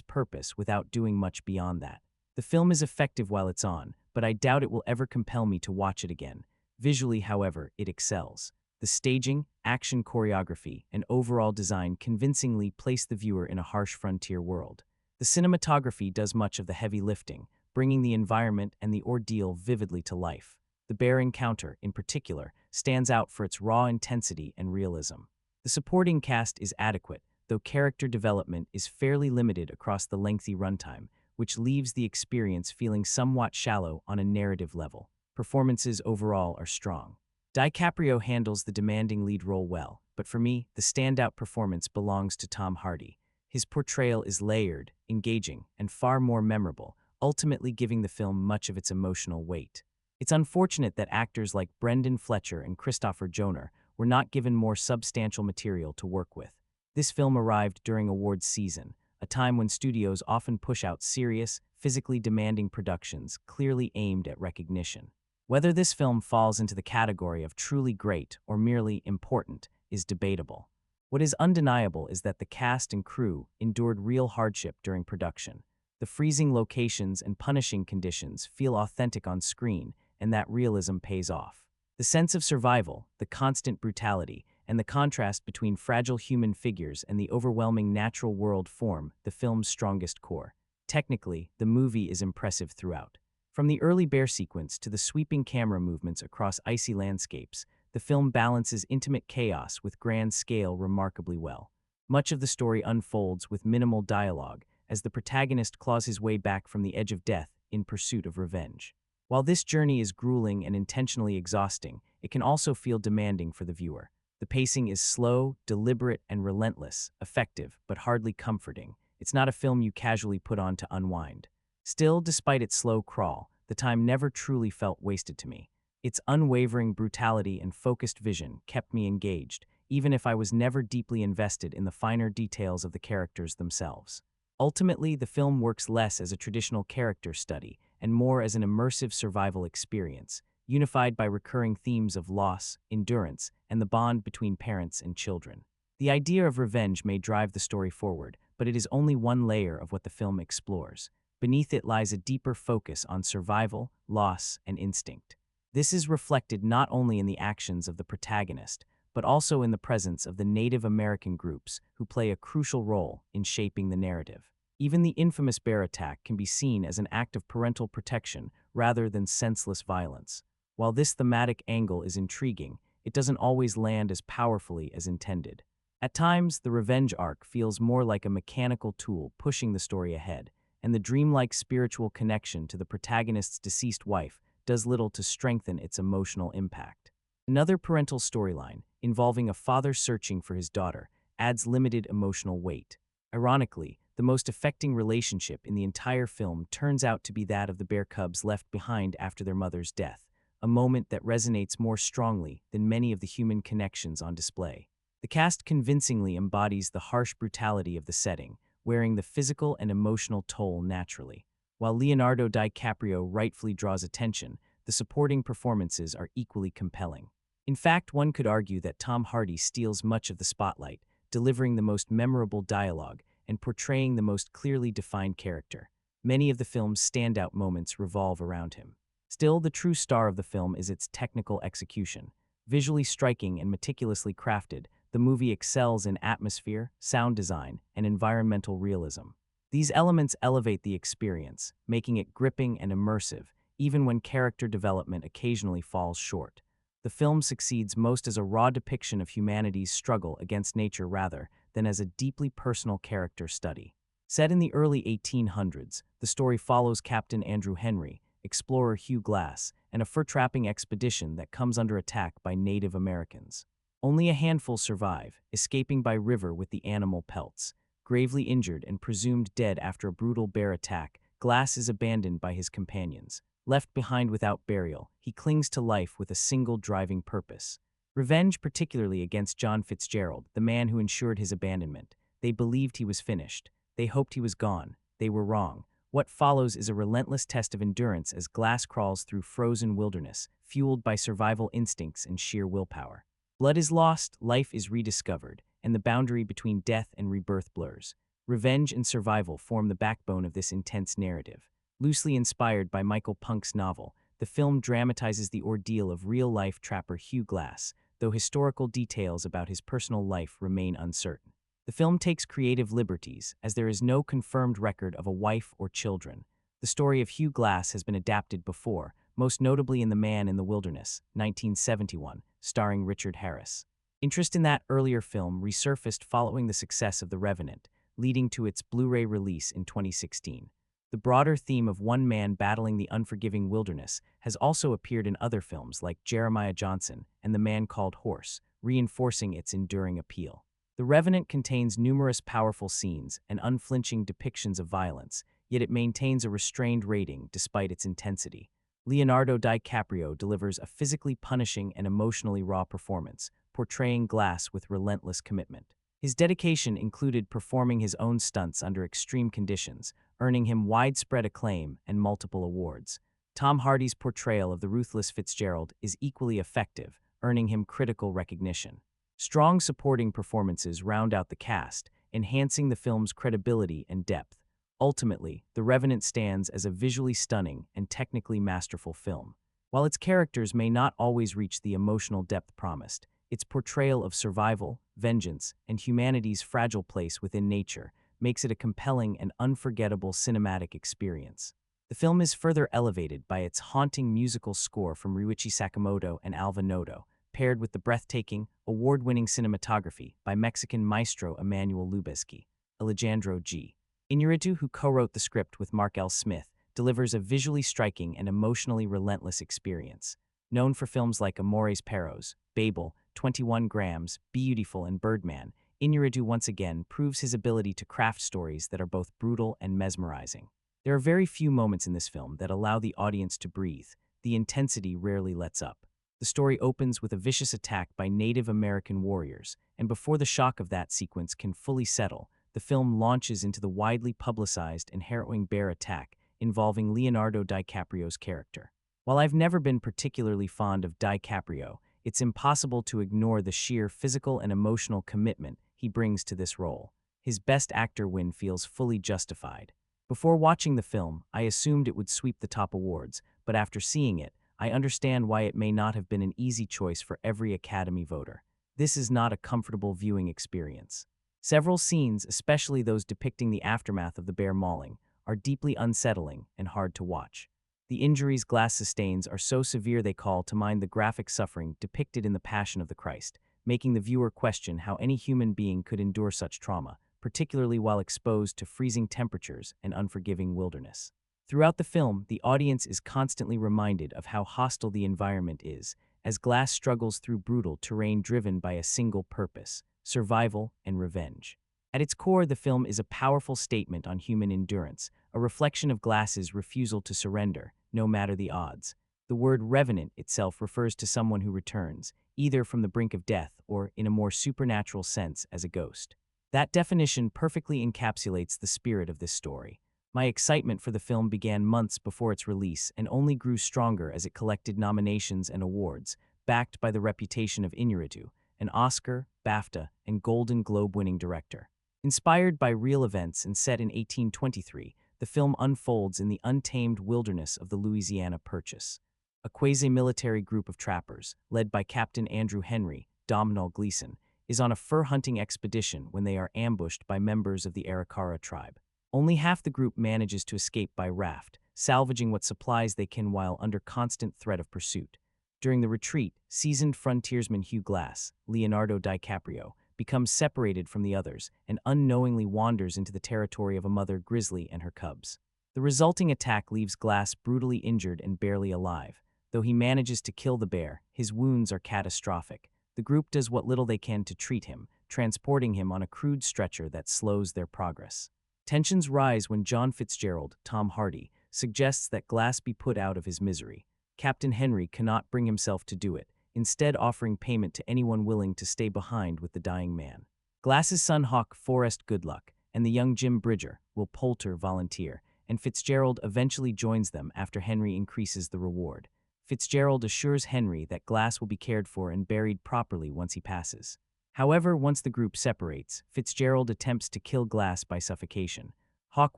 purpose without doing much beyond that. The film is effective while it's on, but I doubt it will ever compel me to watch it again. Visually, however, it excels. The staging, action choreography, and overall design convincingly place the viewer in a harsh frontier world. The cinematography does much of the heavy lifting, bringing the environment and the ordeal vividly to life. The bear encounter, in particular, stands out for its raw intensity and realism. The supporting cast is adequate, though character development is fairly limited across the lengthy runtime, which leaves the experience feeling somewhat shallow on a narrative level. Performances overall are strong. DiCaprio handles the demanding lead role well, but for me, the standout performance belongs to Tom Hardy. His portrayal is layered, engaging, and far more memorable, ultimately giving the film much of its emotional weight. It's unfortunate that actors like Brendan Fletcher and Christopher Joner were not given more substantial material to work with. This film arrived during awards season, a time when studios often push out serious, physically demanding productions clearly aimed at recognition. Whether this film falls into the category of truly great or merely important is debatable. What is undeniable is that the cast and crew endured real hardship during production. The freezing locations and punishing conditions feel authentic on screen, and that realism pays off. The sense of survival, the constant brutality, and the contrast between fragile human figures and the overwhelming natural world form the film's strongest core. Technically, the movie is impressive throughout. From the early bear sequence to the sweeping camera movements across icy landscapes, the film balances intimate chaos with grand scale remarkably well. Much of the story unfolds with minimal dialogue, as the protagonist claws his way back from the edge of death in pursuit of revenge. While this journey is grueling and intentionally exhausting, it can also feel demanding for the viewer. The pacing is slow, deliberate, and relentless, effective, but hardly comforting. It's not a film you casually put on to unwind. Still, despite its slow crawl, the time never truly felt wasted to me. Its unwavering brutality and focused vision kept me engaged, even if I was never deeply invested in the finer details of the characters themselves. Ultimately, the film works less as a traditional character study and more as an immersive survival experience, unified by recurring themes of loss, endurance, and the bond between parents and children. The idea of revenge may drive the story forward, but it is only one layer of what the film explores. Beneath it lies a deeper focus on survival, loss, and instinct. This is reflected not only in the actions of the protagonist, but also in the presence of the Native American groups who play a crucial role in shaping the narrative. Even the infamous bear attack can be seen as an act of parental protection rather than senseless violence. While this thematic angle is intriguing, it doesn't always land as powerfully as intended. At times, the revenge arc feels more like a mechanical tool pushing the story ahead, and the dreamlike spiritual connection to the protagonist's deceased wife does little to strengthen its emotional impact. Another parental storyline, involving a father searching for his daughter, adds limited emotional weight. Ironically, the most affecting relationship in the entire film turns out to be that of the bear cubs left behind after their mother's death, a moment that resonates more strongly than many of the human connections on display. The cast convincingly embodies the harsh brutality of the setting, wearing the physical and emotional toll naturally. While Leonardo DiCaprio rightfully draws attention, the supporting performances are equally compelling. In fact, one could argue that Tom Hardy steals much of the spotlight, delivering the most memorable dialogue and portraying the most clearly defined character. Many of the film's standout moments revolve around him. Still, the true star of the film is its technical execution. Visually striking and meticulously crafted, the movie excels in atmosphere, sound design, and environmental realism. These elements elevate the experience, making it gripping and immersive, even when character development occasionally falls short. The film succeeds most as a raw depiction of humanity's struggle against nature rather than as a deeply personal character study. Set in the early 1800s, the story follows Captain Andrew Henry, explorer Hugh Glass, and a fur-trapping expedition that comes under attack by Native Americans. Only a handful survive, escaping by river with the animal pelts. Gravely injured and presumed dead after a brutal bear attack, Glass is abandoned by his companions. Left behind without burial, he clings to life with a single driving purpose: revenge, particularly against John Fitzgerald, the man who ensured his abandonment. They believed he was finished. They hoped he was gone. They were wrong. What follows is a relentless test of endurance as Glass crawls through frozen wilderness, fueled by survival instincts and sheer willpower. Blood is lost, life is rediscovered, and the boundary between death and rebirth blurs. Revenge and survival form the backbone of this intense narrative. Loosely inspired by Michael Punk's novel, the film dramatizes the ordeal of real-life trapper Hugh Glass, though historical details about his personal life remain uncertain. The film takes creative liberties, as there is no confirmed record of a wife or children. The story of Hugh Glass has been adapted before, most notably in The Man in the Wilderness, 1971, starring Richard Harris. Interest in that earlier film resurfaced following the success of The Revenant, leading to its Blu-ray release in 2016. The broader theme of one man battling the unforgiving wilderness has also appeared in other films like Jeremiah Johnson and The Man Called Horse, reinforcing its enduring appeal. The Revenant contains numerous powerful scenes and unflinching depictions of violence, yet it maintains a restrained rating despite its intensity. Leonardo DiCaprio delivers a physically punishing and emotionally raw performance, portraying Glass with relentless commitment. His dedication included performing his own stunts under extreme conditions, earning him widespread acclaim and multiple awards. Tom Hardy's portrayal of the ruthless Fitzgerald is equally effective, earning him critical recognition. Strong supporting performances round out the cast, enhancing the film's credibility and depth. Ultimately, The Revenant stands as a visually stunning and technically masterful film. While its characters may not always reach the emotional depth promised, Its portrayal of survival, vengeance, and humanity's fragile place within nature makes it a compelling and unforgettable cinematic experience. The film is further elevated by its haunting musical score from Ryuichi Sakamoto and Alva Noto, paired with the breathtaking, award-winning cinematography by Mexican maestro Emmanuel Lubezki. Alejandro G. Iñárritu, who co-wrote the script with Mark L. Smith, delivers a visually striking and emotionally relentless experience. Known for films like Amores Perros, Babel, 21 Grams, Beautiful, and Birdman, Iñárritu once again proves his ability to craft stories that are both brutal and mesmerizing. There are very few moments in this film that allow the audience to breathe. The intensity rarely lets up. The story opens with a vicious attack by Native American warriors, and before the shock of that sequence can fully settle, the film launches into the widely publicized and harrowing bear attack involving Leonardo DiCaprio's character. While I've never been particularly fond of DiCaprio, it's impossible to ignore the sheer physical and emotional commitment he brings to this role. His Best Actor win feels fully justified. Before watching the film, I assumed it would sweep the top awards, but after seeing it, I understand why it may not have been an easy choice for every Academy voter. This is not a comfortable viewing experience. Several scenes, especially those depicting the aftermath of the bear mauling, are deeply unsettling and hard to watch. The injuries Glass sustains are so severe they call to mind the graphic suffering depicted in The Passion of the Christ, making the viewer question how any human being could endure such trauma, particularly while exposed to freezing temperatures and unforgiving wilderness. Throughout the film, the audience is constantly reminded of how hostile the environment is, as Glass struggles through brutal terrain driven by a single purpose: survival and revenge. At its core, the film is a powerful statement on human endurance, a reflection of Glass's refusal to surrender, no matter the odds. The word revenant itself refers to someone who returns, either from the brink of death or, in a more supernatural sense, as a ghost. That definition perfectly encapsulates the spirit of this story. My excitement for the film began months before its release and only grew stronger as it collected nominations and awards, backed by the reputation of Iñárritu, an Oscar, BAFTA, and Golden Globe-winning director. Inspired by real events and set in 1823, the film unfolds in the untamed wilderness of the Louisiana Purchase. A quasi-military group of trappers, led by Captain Andrew Henry, Domhnall Gleeson, is on a fur-hunting expedition when they are ambushed by members of the Arikara tribe. Only half the group manages to escape by raft, salvaging what supplies they can while under constant threat of pursuit. During the retreat, seasoned frontiersman Hugh Glass, Leonardo DiCaprio, becomes separated from the others and unknowingly wanders into the territory of a mother grizzly and her cubs. The resulting attack leaves Glass brutally injured and barely alive. Though he manages to kill the bear, his wounds are catastrophic. The group does what little they can to treat him, transporting him on a crude stretcher that slows their progress. Tensions rise when John Fitzgerald, Tom Hardy, suggests that Glass be put out of his misery. Captain Henry cannot bring himself to do it, instead offering payment to anyone willing to stay behind with the dying man. Glass's son Hawk Forrest Goodluck and the young Jim Bridger will Poulter volunteer, and Fitzgerald eventually joins them after Henry increases the reward. Fitzgerald assures Henry that Glass will be cared for and buried properly once he passes. However, once the group separates, Fitzgerald attempts to kill Glass by suffocation. Hawk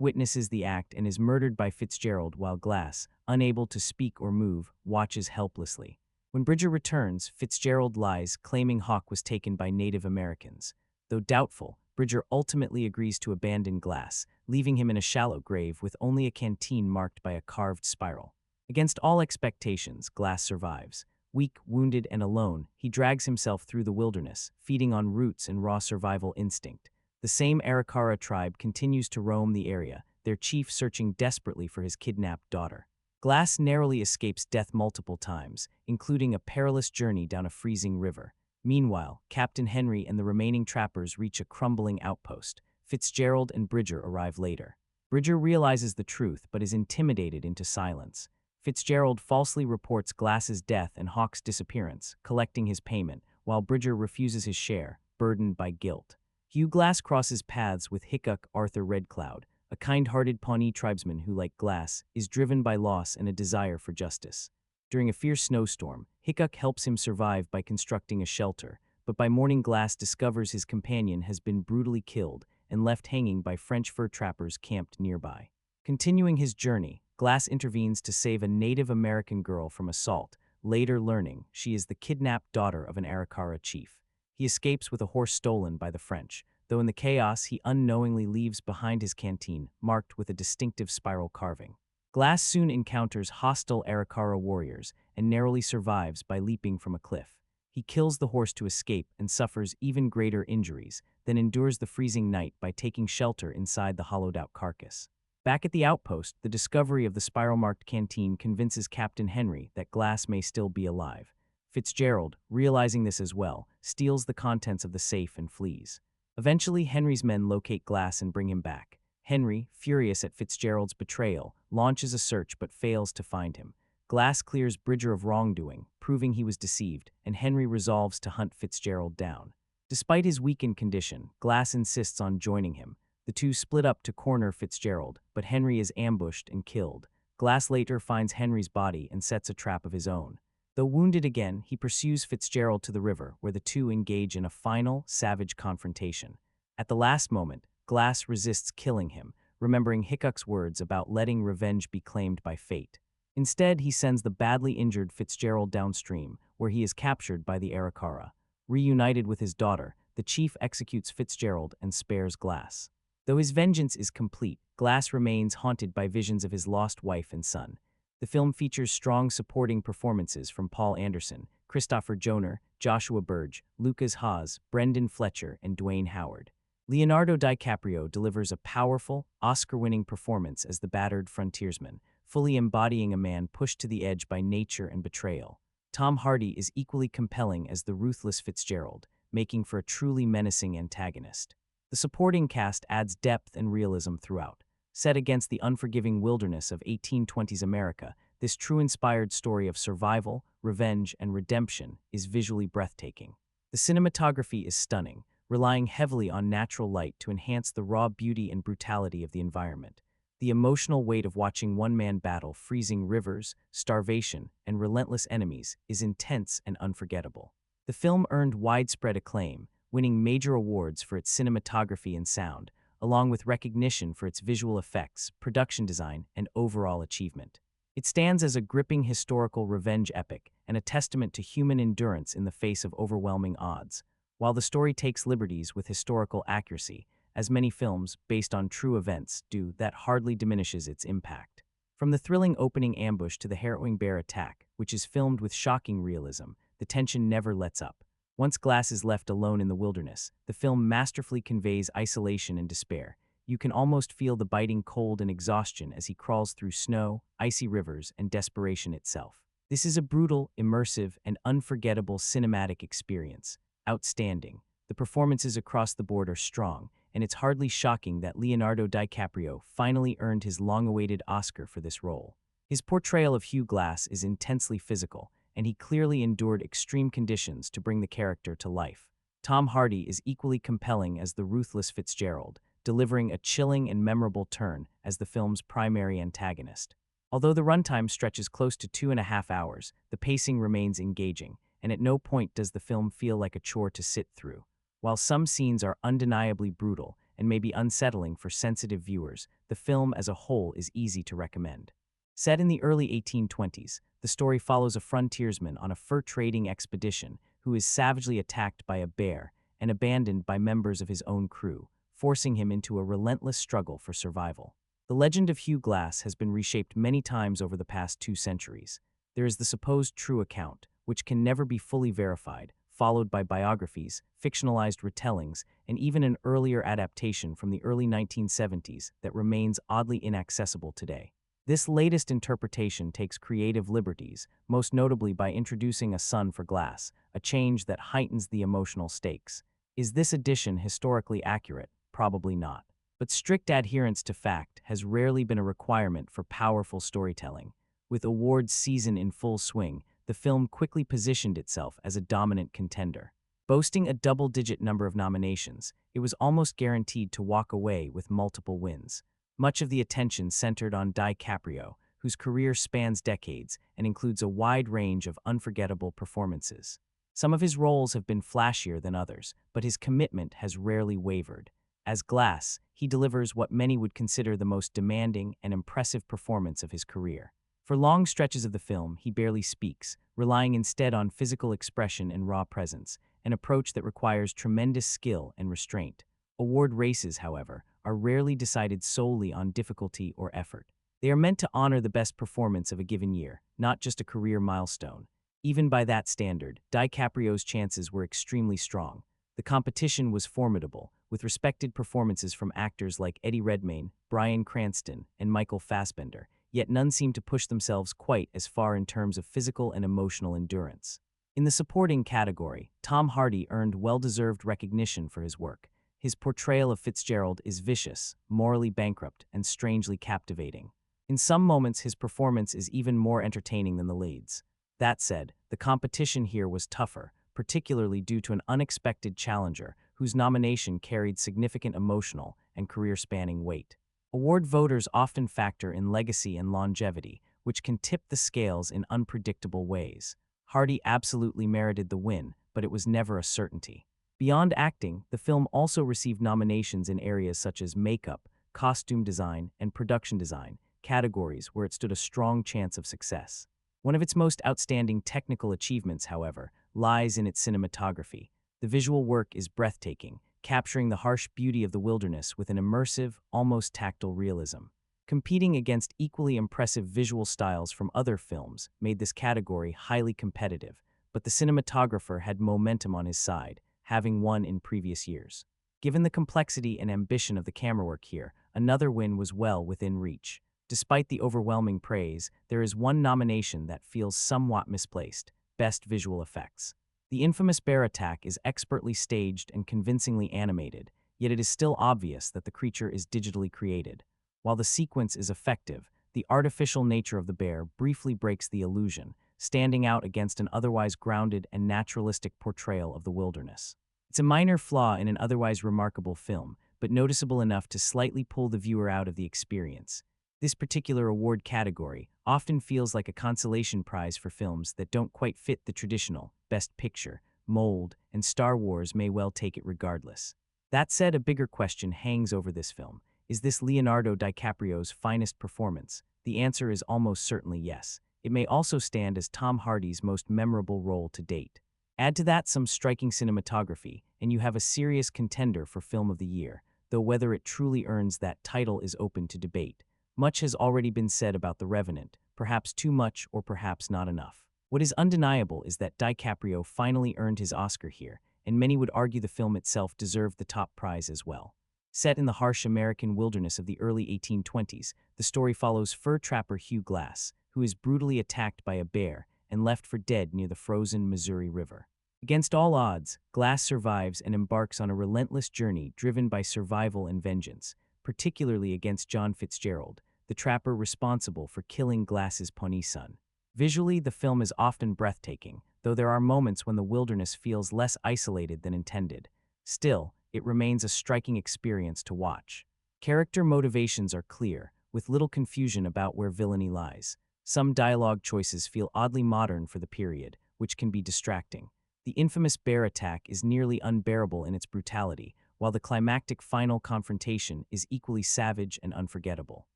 witnesses the act and is murdered by Fitzgerald while Glass, unable to speak or move, watches helplessly. When Bridger returns, Fitzgerald lies, claiming Hawk was taken by Native Americans. Though doubtful, Bridger ultimately agrees to abandon Glass, leaving him in a shallow grave with only a canteen marked by a carved spiral. Against all expectations, Glass survives. Weak, wounded, and alone, he drags himself through the wilderness, feeding on roots and raw survival instinct. The same Arikara tribe continues to roam the area, their chief searching desperately for his kidnapped daughter. Glass narrowly escapes death multiple times, including a perilous journey down a freezing river. Meanwhile, Captain Henry and the remaining trappers reach a crumbling outpost. Fitzgerald and Bridger arrive later. Bridger realizes the truth but is intimidated into silence. Fitzgerald falsely reports Glass's death and Hawk's disappearance, collecting his payment, while Bridger refuses his share, burdened by guilt. Hugh Glass crosses paths with Hickok Arthur Redcloud, a kind-hearted Pawnee tribesman who, like Glass, is driven by loss and a desire for justice. During a fierce snowstorm, Hickok helps him survive by constructing a shelter, but by morning Glass discovers his companion has been brutally killed and left hanging by French fur trappers camped nearby. Continuing his journey, Glass intervenes to save a Native American girl from assault, later learning she is the kidnapped daughter of an Arikara chief. He escapes with a horse stolen by the French, though in the chaos he unknowingly leaves behind his canteen marked with a distinctive spiral carving. Glass soon encounters hostile Arikara warriors and narrowly survives by leaping from a cliff. He kills the horse to escape and suffers even greater injuries, then endures the freezing night by taking shelter inside the hollowed-out carcass. Back at the outpost, the discovery of the spiral-marked canteen convinces Captain Henry that Glass may still be alive. Fitzgerald, realizing this as well, steals the contents of the safe and flees. Eventually, Henry's men locate Glass and bring him back. Henry, furious at Fitzgerald's betrayal, launches a search but fails to find him. Glass clears Bridger of wrongdoing, proving he was deceived, and Henry resolves to hunt Fitzgerald down. Despite his weakened condition, Glass insists on joining him. The two split up to corner Fitzgerald, but Henry is ambushed and killed. Glass later finds Henry's body and sets a trap of his own. Though wounded again, he pursues Fitzgerald to the river, where the two engage in a final, savage confrontation. At the last moment, Glass resists killing him, remembering Hickok's words about letting revenge be claimed by fate. Instead, he sends the badly injured Fitzgerald downstream, where he is captured by the Arikara. Reunited with his daughter, the chief executes Fitzgerald and spares Glass. Though his vengeance is complete, Glass remains haunted by visions of his lost wife and son. The film features strong supporting performances from Paul Anderson, Christopher Joner, Joshua Burge, Lucas Haas, Brendan Fletcher, and Dwayne Howard. Leonardo DiCaprio delivers a powerful, Oscar-winning performance as the battered frontiersman, fully embodying a man pushed to the edge by nature and betrayal. Tom Hardy is equally compelling as the ruthless Fitzgerald, making for a truly menacing antagonist. The supporting cast adds depth and realism throughout. Set against the unforgiving wilderness of 1820s America, this true inspired story of survival, revenge, and redemption is visually breathtaking. The cinematography is stunning, relying heavily on natural light to enhance the raw beauty and brutality of the environment. The emotional weight of watching one man battle freezing rivers, starvation, and relentless enemies is intense and unforgettable. The film earned widespread acclaim, winning major awards for its cinematography and sound, along with recognition for its visual effects, production design, and overall achievement. It stands as a gripping historical revenge epic and a testament to human endurance in the face of overwhelming odds. While the story takes liberties with historical accuracy, as many films based on true events do, that hardly diminishes its impact. From the thrilling opening ambush to the harrowing bear attack, which is filmed with shocking realism, the tension never lets up. Once Glass is left alone in the wilderness, the film masterfully conveys isolation and despair. You can almost feel the biting cold and exhaustion as he crawls through snow, icy rivers, and desperation itself. This is a brutal, immersive, and unforgettable cinematic experience. Outstanding. The performances across the board are strong, and it's hardly shocking that Leonardo DiCaprio finally earned his long-awaited Oscar for this role. His portrayal of Hugh Glass is intensely physical, and he clearly endured extreme conditions to bring the character to life. Tom Hardy is equally compelling as the ruthless Fitzgerald, delivering a chilling and memorable turn as the film's primary antagonist. Although the runtime stretches close to 2.5 hours, the pacing remains engaging, and at no point does the film feel like a chore to sit through. While some scenes are undeniably brutal and may be unsettling for sensitive viewers, the film as a whole is easy to recommend. Set in the early 1820s, the story follows a frontiersman on a fur-trading expedition who is savagely attacked by a bear and abandoned by members of his own crew, forcing him into a relentless struggle for survival. The legend of Hugh Glass has been reshaped many times over the past 2 centuries. There is the supposed true account, which can never be fully verified, followed by biographies, fictionalized retellings, and even an earlier adaptation from the early 1970s that remains oddly inaccessible today. This latest interpretation takes creative liberties, most notably by introducing a son for Glass, a change that heightens the emotional stakes. Is this addition historically accurate? Probably not. But strict adherence to fact has rarely been a requirement for powerful storytelling. With awards season in full swing, the film quickly positioned itself as a dominant contender. Boasting a double-digit number of nominations, it was almost guaranteed to walk away with multiple wins. Much of the attention centered on DiCaprio, whose career spans decades and includes a wide range of unforgettable performances. Some of his roles have been flashier than others, but his commitment has rarely wavered. As Glass, he delivers what many would consider the most demanding and impressive performance of his career. For long stretches of the film, he barely speaks, relying instead on physical expression and raw presence, an approach that requires tremendous skill and restraint. Award races, however, are rarely decided solely on difficulty or effort. They are meant to honor the best performance of a given year, not just a career milestone. Even by that standard, DiCaprio's chances were extremely strong. The competition was formidable, with respected performances from actors like Eddie Redmayne, Bryan Cranston, and Michael Fassbender, yet none seemed to push themselves quite as far in terms of physical and emotional endurance. In the supporting category, Tom Hardy earned well-deserved recognition for his work. His portrayal of Fitzgerald is vicious, morally bankrupt, and strangely captivating. In some moments, his performance is even more entertaining than the leads. That said, the competition here was tougher, particularly due to an unexpected challenger whose nomination carried significant emotional and career-spanning weight. Award voters often factor in legacy and longevity, which can tip the scales in unpredictable ways. Hardy absolutely merited the win, but it was never a certainty. Beyond acting, the film also received nominations in areas such as makeup, costume design, and production design, categories where it stood a strong chance of success. One of its most outstanding technical achievements, however, lies in its cinematography. The visual work is breathtaking, capturing the harsh beauty of the wilderness with an immersive, almost tactile realism. Competing against equally impressive visual styles from other films made this category highly competitive, but the cinematographer had momentum on his side, having won in previous years. Given the complexity and ambition of the camerawork here, another win was well within reach. Despite the overwhelming praise, there is one nomination that feels somewhat misplaced: Best Visual Effects. The infamous bear attack is expertly staged and convincingly animated, yet it is still obvious that the creature is digitally created. While the sequence is effective, the artificial nature of the bear briefly breaks the illusion, standing out against an otherwise grounded and naturalistic portrayal of the wilderness. It's a minor flaw in an otherwise remarkable film, but noticeable enough to slightly pull the viewer out of the experience. This particular award category often feels like a consolation prize for films that don't quite fit the traditional Best Picture mold, and Star Wars may well take it regardless. That said, a bigger question hangs over this film. Is this Leonardo DiCaprio's finest performance? The answer is almost certainly yes. It may also stand as Tom Hardy's most memorable role to date. Add to that some striking cinematography, and you have a serious contender for Film of the Year, though whether it truly earns that title is open to debate. Much has already been said about The Revenant, perhaps too much or perhaps not enough. What is undeniable is that DiCaprio finally earned his Oscar here, and many would argue the film itself deserved the top prize as well. Set in the harsh American wilderness of the early 1820s, the story follows fur trapper Hugh Glass, who is brutally attacked by a bear and left for dead near the frozen Missouri River. Against all odds, Glass survives and embarks on a relentless journey driven by survival and vengeance, particularly against John Fitzgerald, the trapper responsible for killing Glass's Pawnee son. Visually, the film is often breathtaking, though there are moments when the wilderness feels less isolated than intended. Still, it remains a striking experience to watch. Character motivations are clear, with little confusion about where villainy lies. Some dialogue choices feel oddly modern for the period, which can be distracting. The infamous bear attack is nearly unbearable in its brutality, while the climactic final confrontation is equally savage and unforgettable.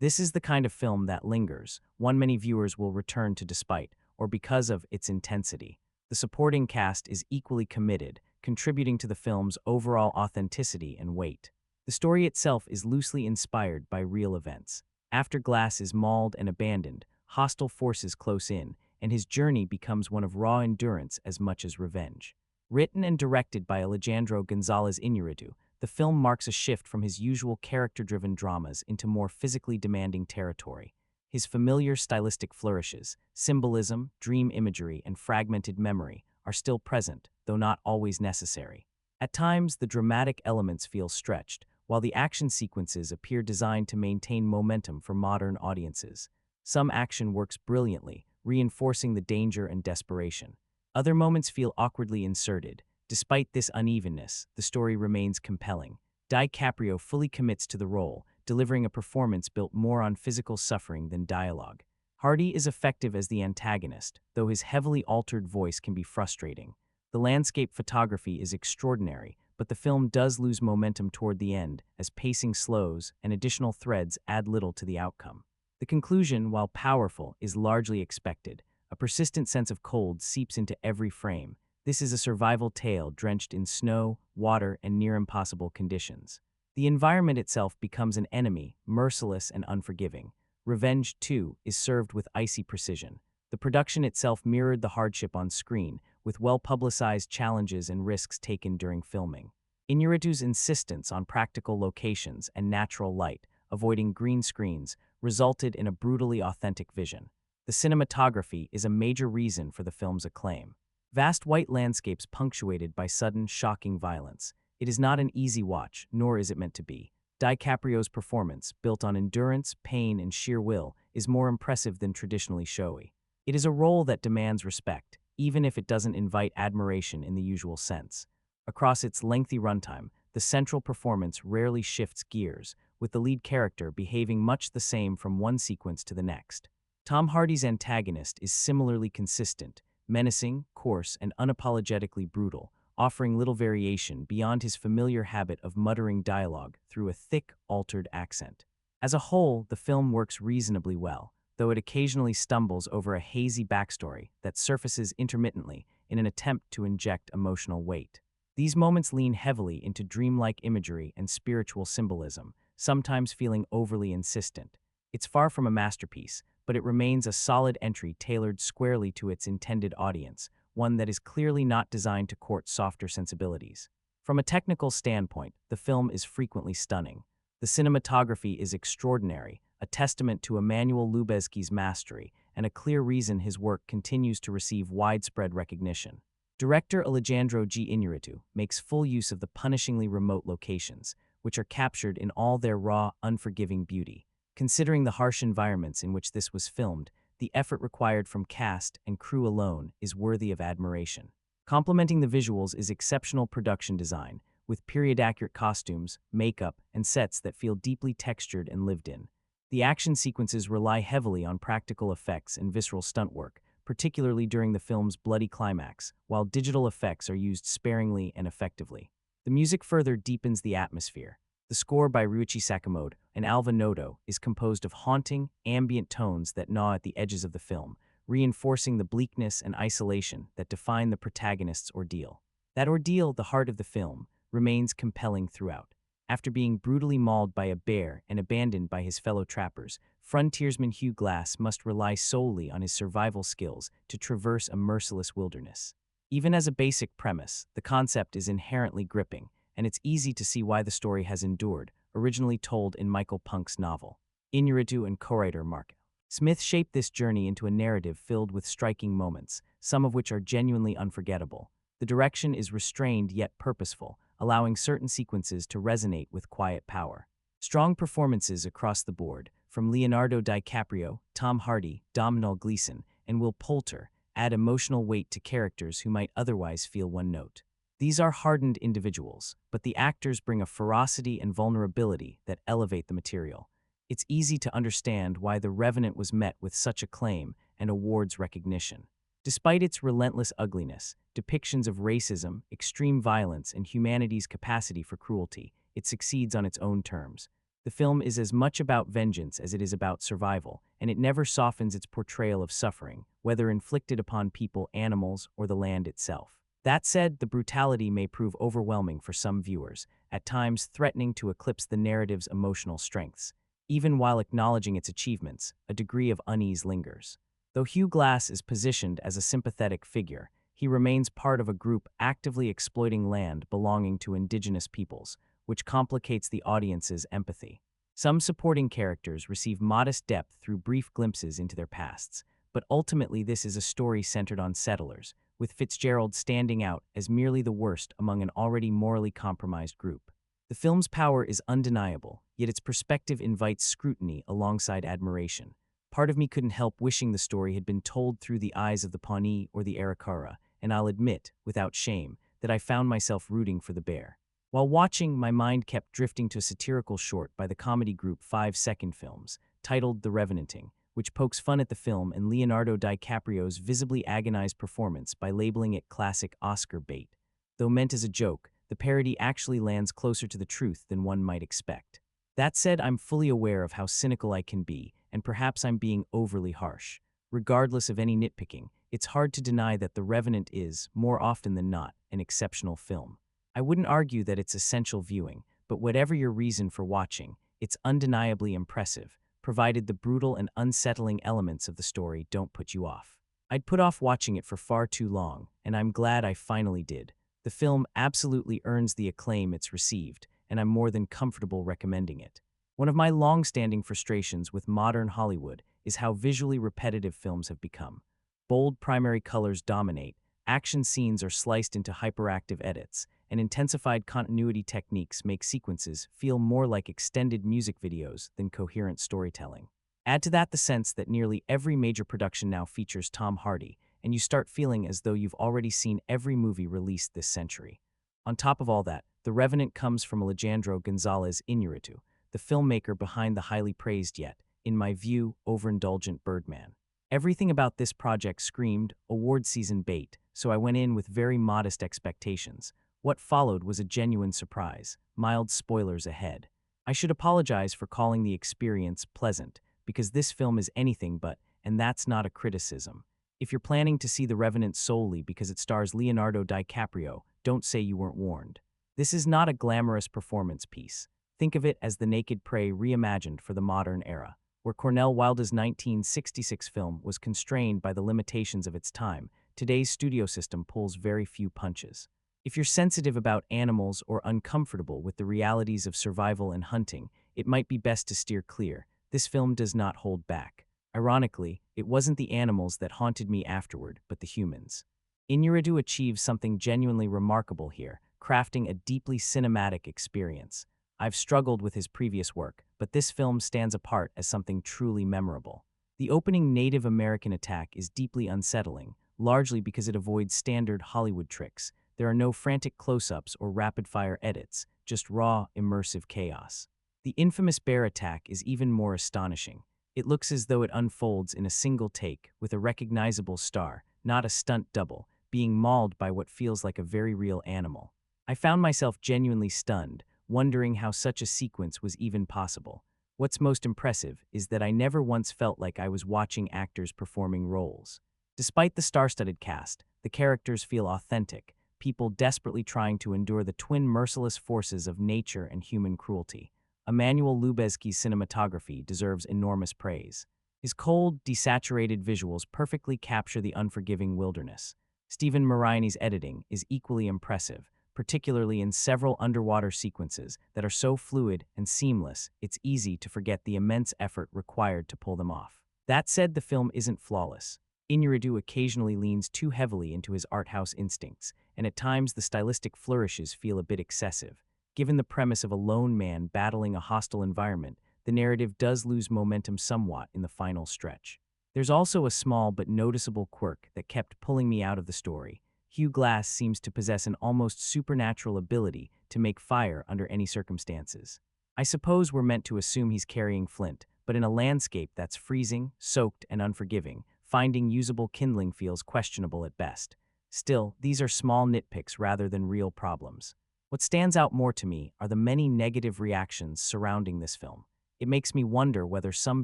This is the kind of film that lingers, one many viewers will return to despite, or because of, its intensity. The supporting cast is equally committed, contributing to the film's overall authenticity and weight. The story itself is loosely inspired by real events. After Glass is mauled and abandoned, hostile forces close in, and his journey becomes one of raw endurance as much as revenge. Written and directed by Alejandro González Iñárritu, the film marks a shift from his usual character-driven dramas into more physically demanding territory. His familiar stylistic flourishes, symbolism, dream imagery, and fragmented memory are still present, though not always necessary. At times, the dramatic elements feel stretched, while the action sequences appear designed to maintain momentum for modern audiences. Some action works brilliantly, reinforcing the danger and desperation. Other moments feel awkwardly inserted. Despite this unevenness, the story remains compelling. DiCaprio fully commits to the role, delivering a performance built more on physical suffering than dialogue. Hardy is effective as the antagonist, though his heavily altered voice can be frustrating. The landscape photography is extraordinary, but the film does lose momentum toward the end as pacing slows and additional threads add little to the outcome. The The conclusion, while powerful, is largely expected. A persistent sense of cold seeps into every frame. This is a survival tale drenched in snow, water, and near-impossible conditions. The environment itself becomes an enemy, merciless and unforgiving. Revenge, too, is served with icy precision. The production itself mirrored the hardship on screen, with well-publicized challenges and risks taken during filming. Inarritu's insistence on practical locations and natural light, avoiding green screens, resulted in a brutally authentic vision. The cinematography is a major reason for the film's acclaim. Vast white landscapes punctuated by sudden, shocking violence. It is not an easy watch, nor is it meant to be. DiCaprio's performance, built on endurance, pain, and sheer will, is more impressive than traditionally showy. It is a role that demands respect, even if it doesn't invite admiration in the usual sense. Across its lengthy runtime, the central performance rarely shifts gears, with the lead character behaving much the same from one sequence to the next. Tom Hardy's antagonist is similarly consistent, menacing, coarse, and unapologetically brutal, offering little variation beyond his familiar habit of muttering dialogue through a thick, altered accent. As a whole, the film works reasonably well, though it occasionally stumbles over a hazy backstory that surfaces intermittently in an attempt to inject emotional weight. These moments lean heavily into dreamlike imagery and spiritual symbolism, sometimes feeling overly insistent. It's far from a masterpiece, but it remains a solid entry tailored squarely to its intended audience, one that is clearly not designed to court softer sensibilities. From a technical standpoint, the film is frequently stunning. The cinematography is extraordinary, a testament to Emmanuel Lubezki's mastery, and a clear reason his work continues to receive widespread recognition. Director Alejandro G. Iñárritu makes full use of the punishingly remote locations, which are captured in all their raw, unforgiving beauty. Considering the harsh environments in which this was filmed, the effort required from cast and crew alone is worthy of admiration. Complementing the visuals is exceptional production design, with period-accurate costumes, makeup, and sets that feel deeply textured and lived in. The action sequences rely heavily on practical effects and visceral stunt work, particularly during the film's bloody climax, while digital effects are used sparingly and effectively. The music further deepens the atmosphere. The score by Ryuichi Sakamoto and Alva Noto is composed of haunting, ambient tones that gnaw at the edges of the film, reinforcing the bleakness and isolation that define the protagonist's ordeal. That ordeal, the heart of the film, remains compelling throughout. After being brutally mauled by a bear and abandoned by his fellow trappers, frontiersman Hugh Glass must rely solely on his survival skills to traverse a merciless wilderness. Even as a basic premise, the concept is inherently gripping, and it's easy to see why the story has endured, originally told in Michael Punk's novel. Iñárritu and co-writer Mark Smith shaped this journey into a narrative filled with striking moments, some of which are genuinely unforgettable. The direction is restrained yet purposeful, allowing certain sequences to resonate with quiet power. Strong performances across the board, from Leonardo DiCaprio, Tom Hardy, Domhnall Gleeson, and Will Poulter, add emotional weight to characters who might otherwise feel one note. These are hardened individuals, but the actors bring a ferocity and vulnerability that elevate the material. It's easy to understand why The Revenant was met with such acclaim and awards recognition. Despite its relentless ugliness, depictions of racism, extreme violence, and humanity's capacity for cruelty, it succeeds on its own terms. The film is as much about vengeance as it is about survival, and it never softens its portrayal of suffering, whether inflicted upon people, animals, or the land itself. That said, the brutality may prove overwhelming for some viewers, at times threatening to eclipse the narrative's emotional strengths. Even while acknowledging its achievements, a degree of unease lingers. Though Hugh Glass is positioned as a sympathetic figure, he remains part of a group actively exploiting land belonging to indigenous peoples, which complicates the audience's empathy. Some supporting characters receive modest depth through brief glimpses into their pasts, but ultimately this is a story centered on settlers, with Fitzgerald standing out as merely the worst among an already morally compromised group. The film's power is undeniable, yet its perspective invites scrutiny alongside admiration. Part of me couldn't help wishing the story had been told through the eyes of the Pawnee or the Arikara, and I'll admit, without shame, that I found myself rooting for the bear. While watching, my mind kept drifting to a satirical short by the comedy group 5 Second Films, titled The Revenanting, which pokes fun at the film and Leonardo DiCaprio's visibly agonized performance by labeling it classic Oscar bait. Though meant as a joke, the parody actually lands closer to the truth than one might expect. That said, I'm fully aware of how cynical I can be, and perhaps I'm being overly harsh. Regardless of any nitpicking, it's hard to deny that The Revenant is, more often than not, an exceptional film. I wouldn't argue that it's essential viewing, but whatever your reason for watching, it's undeniably impressive, provided the brutal and unsettling elements of the story don't put you off. I'd put off watching it for far too long, and I'm glad I finally did. The film absolutely earns the acclaim it's received, and I'm more than comfortable recommending it. One of my long-standing frustrations with modern Hollywood is how visually repetitive films have become. Bold primary colors dominate, action scenes are sliced into hyperactive edits, and intensified continuity techniques make sequences feel more like extended music videos than coherent storytelling. Add to that the sense that nearly every major production now features Tom Hardy, and you start feeling as though you've already seen every movie released this century. On top of all that, The Revenant comes from Alejandro González Iñárritu, the filmmaker behind the highly praised yet, in my view, overindulgent Birdman. Everything about this project screamed award season bait, so I went in with very modest expectations. What followed was a genuine surprise, mild spoilers ahead. I should apologize for calling the experience pleasant, because this film is anything but, and that's not a criticism. If you're planning to see The Revenant solely because it stars Leonardo DiCaprio, don't say you weren't warned. This is not a glamorous performance piece. Think of it as The Naked Prey reimagined for the modern era. Where Cornel Wilde's 1966 film was constrained by the limitations of its time, today's studio system pulls very few punches. If you're sensitive about animals or uncomfortable with the realities of survival and hunting, it might be best to steer clear. This film does not hold back. Ironically, it wasn't the animals that haunted me afterward, but the humans. Iñárritu achieves something genuinely remarkable here, crafting a deeply cinematic experience. I've struggled with his previous work, but this film stands apart as something truly memorable. The opening Native American attack is deeply unsettling, largely because it avoids standard Hollywood tricks. There are no frantic close-ups or rapid-fire edits, just raw, immersive chaos. The infamous bear attack is even more astonishing. It looks as though it unfolds in a single take, with a recognizable star, not a stunt double, being mauled by what feels like a very real animal. I found myself genuinely stunned, wondering how such a sequence was even possible. What's most impressive is that I never once felt like I was watching actors performing roles. Despite the star-studded cast, the characters feel authentic, people desperately trying to endure the twin merciless forces of nature and human cruelty. Emmanuel Lubezki's cinematography deserves enormous praise. His cold, desaturated visuals perfectly capture the unforgiving wilderness. Stephen Moraini's editing is equally impressive, particularly in several underwater sequences that are so fluid and seamless, it's easy to forget the immense effort required to pull them off. That said, the film isn't flawless. Iñárritu occasionally leans too heavily into his art house instincts, and at times the stylistic flourishes feel a bit excessive. Given the premise of a lone man battling a hostile environment, the narrative does lose momentum somewhat in the final stretch. There's also a small but noticeable quirk that kept pulling me out of the story. Hugh Glass seems to possess an almost supernatural ability to make fire under any circumstances. I suppose we're meant to assume he's carrying flint, but in a landscape that's freezing, soaked, and unforgiving, finding usable kindling feels questionable at best. Still, these are small nitpicks rather than real problems. What stands out more to me are the many negative reactions surrounding this film. It makes me wonder whether some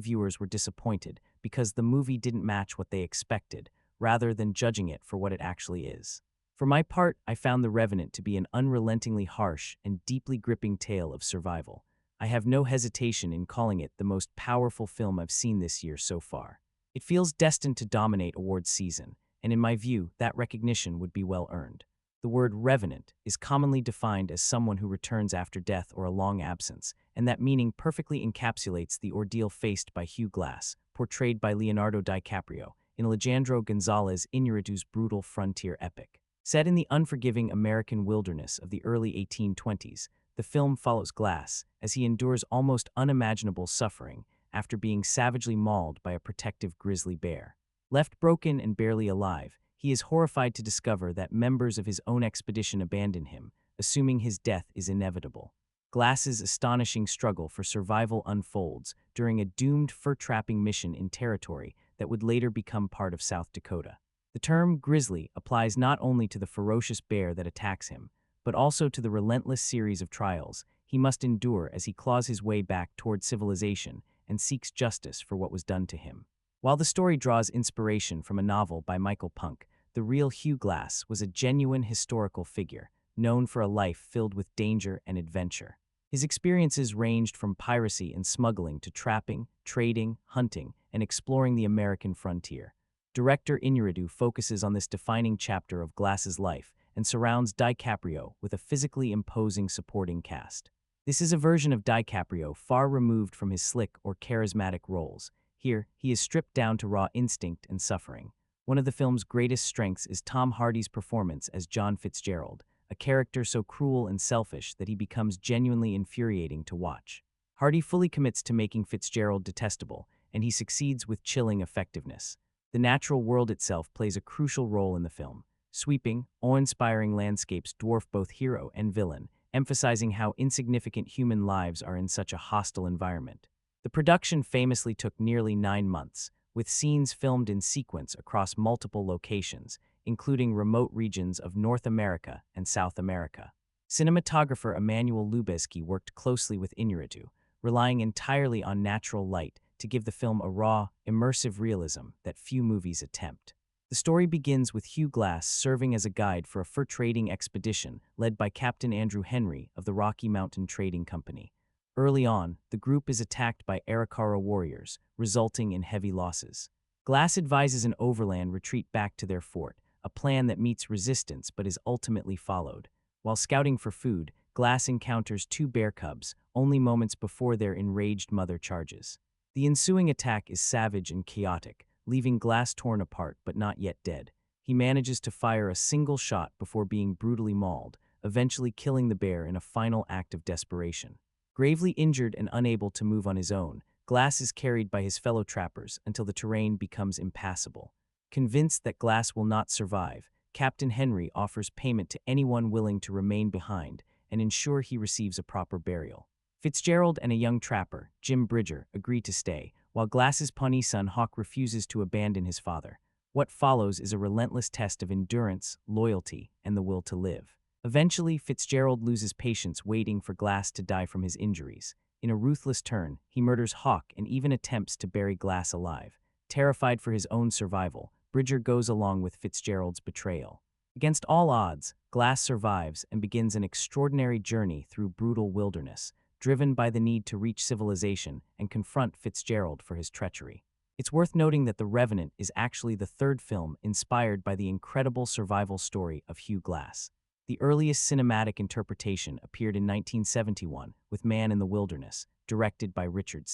viewers were disappointed because the movie didn't match what they expected, rather than judging it for what it actually is. For my part, I found The Revenant to be an unrelentingly harsh and deeply gripping tale of survival. I have no hesitation in calling it the most powerful film I've seen this year so far. It feels destined to dominate awards season, and in my view, that recognition would be well earned. The word revenant is commonly defined as someone who returns after death or a long absence, and that meaning perfectly encapsulates the ordeal faced by Hugh Glass, portrayed by Leonardo DiCaprio, in Alejandro González Iñárritu's brutal frontier epic. Set in the unforgiving American wilderness of the early 1820s, the film follows Glass as he endures almost unimaginable suffering after being savagely mauled by a protective grizzly bear. Left broken and barely alive, he is horrified to discover that members of his own expedition abandon him, assuming his death is inevitable. Glass's astonishing struggle for survival unfolds during a doomed fur-trapping mission in territory that would later become part of South Dakota. The term grizzly applies not only to the ferocious bear that attacks him, but also to the relentless series of trials he must endure as he claws his way back toward civilization and seeks justice for what was done to him. While the story draws inspiration from a novel by Michael Punk, the real Hugh Glass was a genuine historical figure, known for a life filled with danger and adventure. His experiences ranged from piracy and smuggling to trapping, trading, hunting, and exploring the American frontier. Director Iñárritu focuses on this defining chapter of Glass's life and surrounds DiCaprio with a physically imposing supporting cast. This is a version of DiCaprio far removed from his slick or charismatic roles. Here, he is stripped down to raw instinct and suffering. One of the film's greatest strengths is Tom Hardy's performance as John Fitzgerald, a character so cruel and selfish that he becomes genuinely infuriating to watch. Hardy fully commits to making Fitzgerald detestable, and he succeeds with chilling effectiveness. The natural world itself plays a crucial role in the film. Sweeping, awe-inspiring landscapes dwarf both hero and villain, emphasizing how insignificant human lives are in such a hostile environment. The production famously took nearly 9 months, with scenes filmed in sequence across multiple locations, including remote regions of North America and South America. Cinematographer Emanuel Lubezki worked closely with Iñárritu, relying entirely on natural light to give the film a raw, immersive realism that few movies attempt. The story begins with Hugh Glass serving as a guide for a fur trading expedition led by Captain Andrew Henry of the Rocky Mountain Trading Company. Early on, the group is attacked by Arikara warriors, resulting in heavy losses. Glass advises an overland retreat back to their fort, a plan that meets resistance but is ultimately followed. While scouting for food, Glass encounters 2 bear cubs, only moments before their enraged mother charges. The ensuing attack is savage and chaotic, leaving Glass torn apart but not yet dead. He manages to fire a single shot before being brutally mauled, eventually killing the bear in a final act of desperation. Gravely injured and unable to move on his own, Glass is carried by his fellow trappers until the terrain becomes impassable. Convinced that Glass will not survive, Captain Henry offers payment to anyone willing to remain behind and ensure he receives a proper burial. Fitzgerald and a young trapper, Jim Bridger, agree to stay, while Glass's Pawnee son Hawk refuses to abandon his father. What follows is a relentless test of endurance, loyalty, and the will to live. Eventually, Fitzgerald loses patience waiting for Glass to die from his injuries. In a ruthless turn, he murders Hawk and even attempts to bury Glass alive. Terrified for his own survival, Bridger goes along with Fitzgerald's betrayal. Against all odds, Glass survives and begins an extraordinary journey through brutal wilderness, driven by the need to reach civilization and confront Fitzgerald for his treachery. It's worth noting that The Revenant is actually the 3rd film inspired by the incredible survival story of Hugh Glass. The earliest cinematic interpretation appeared in 1971 with Man in the Wilderness, directed by Richard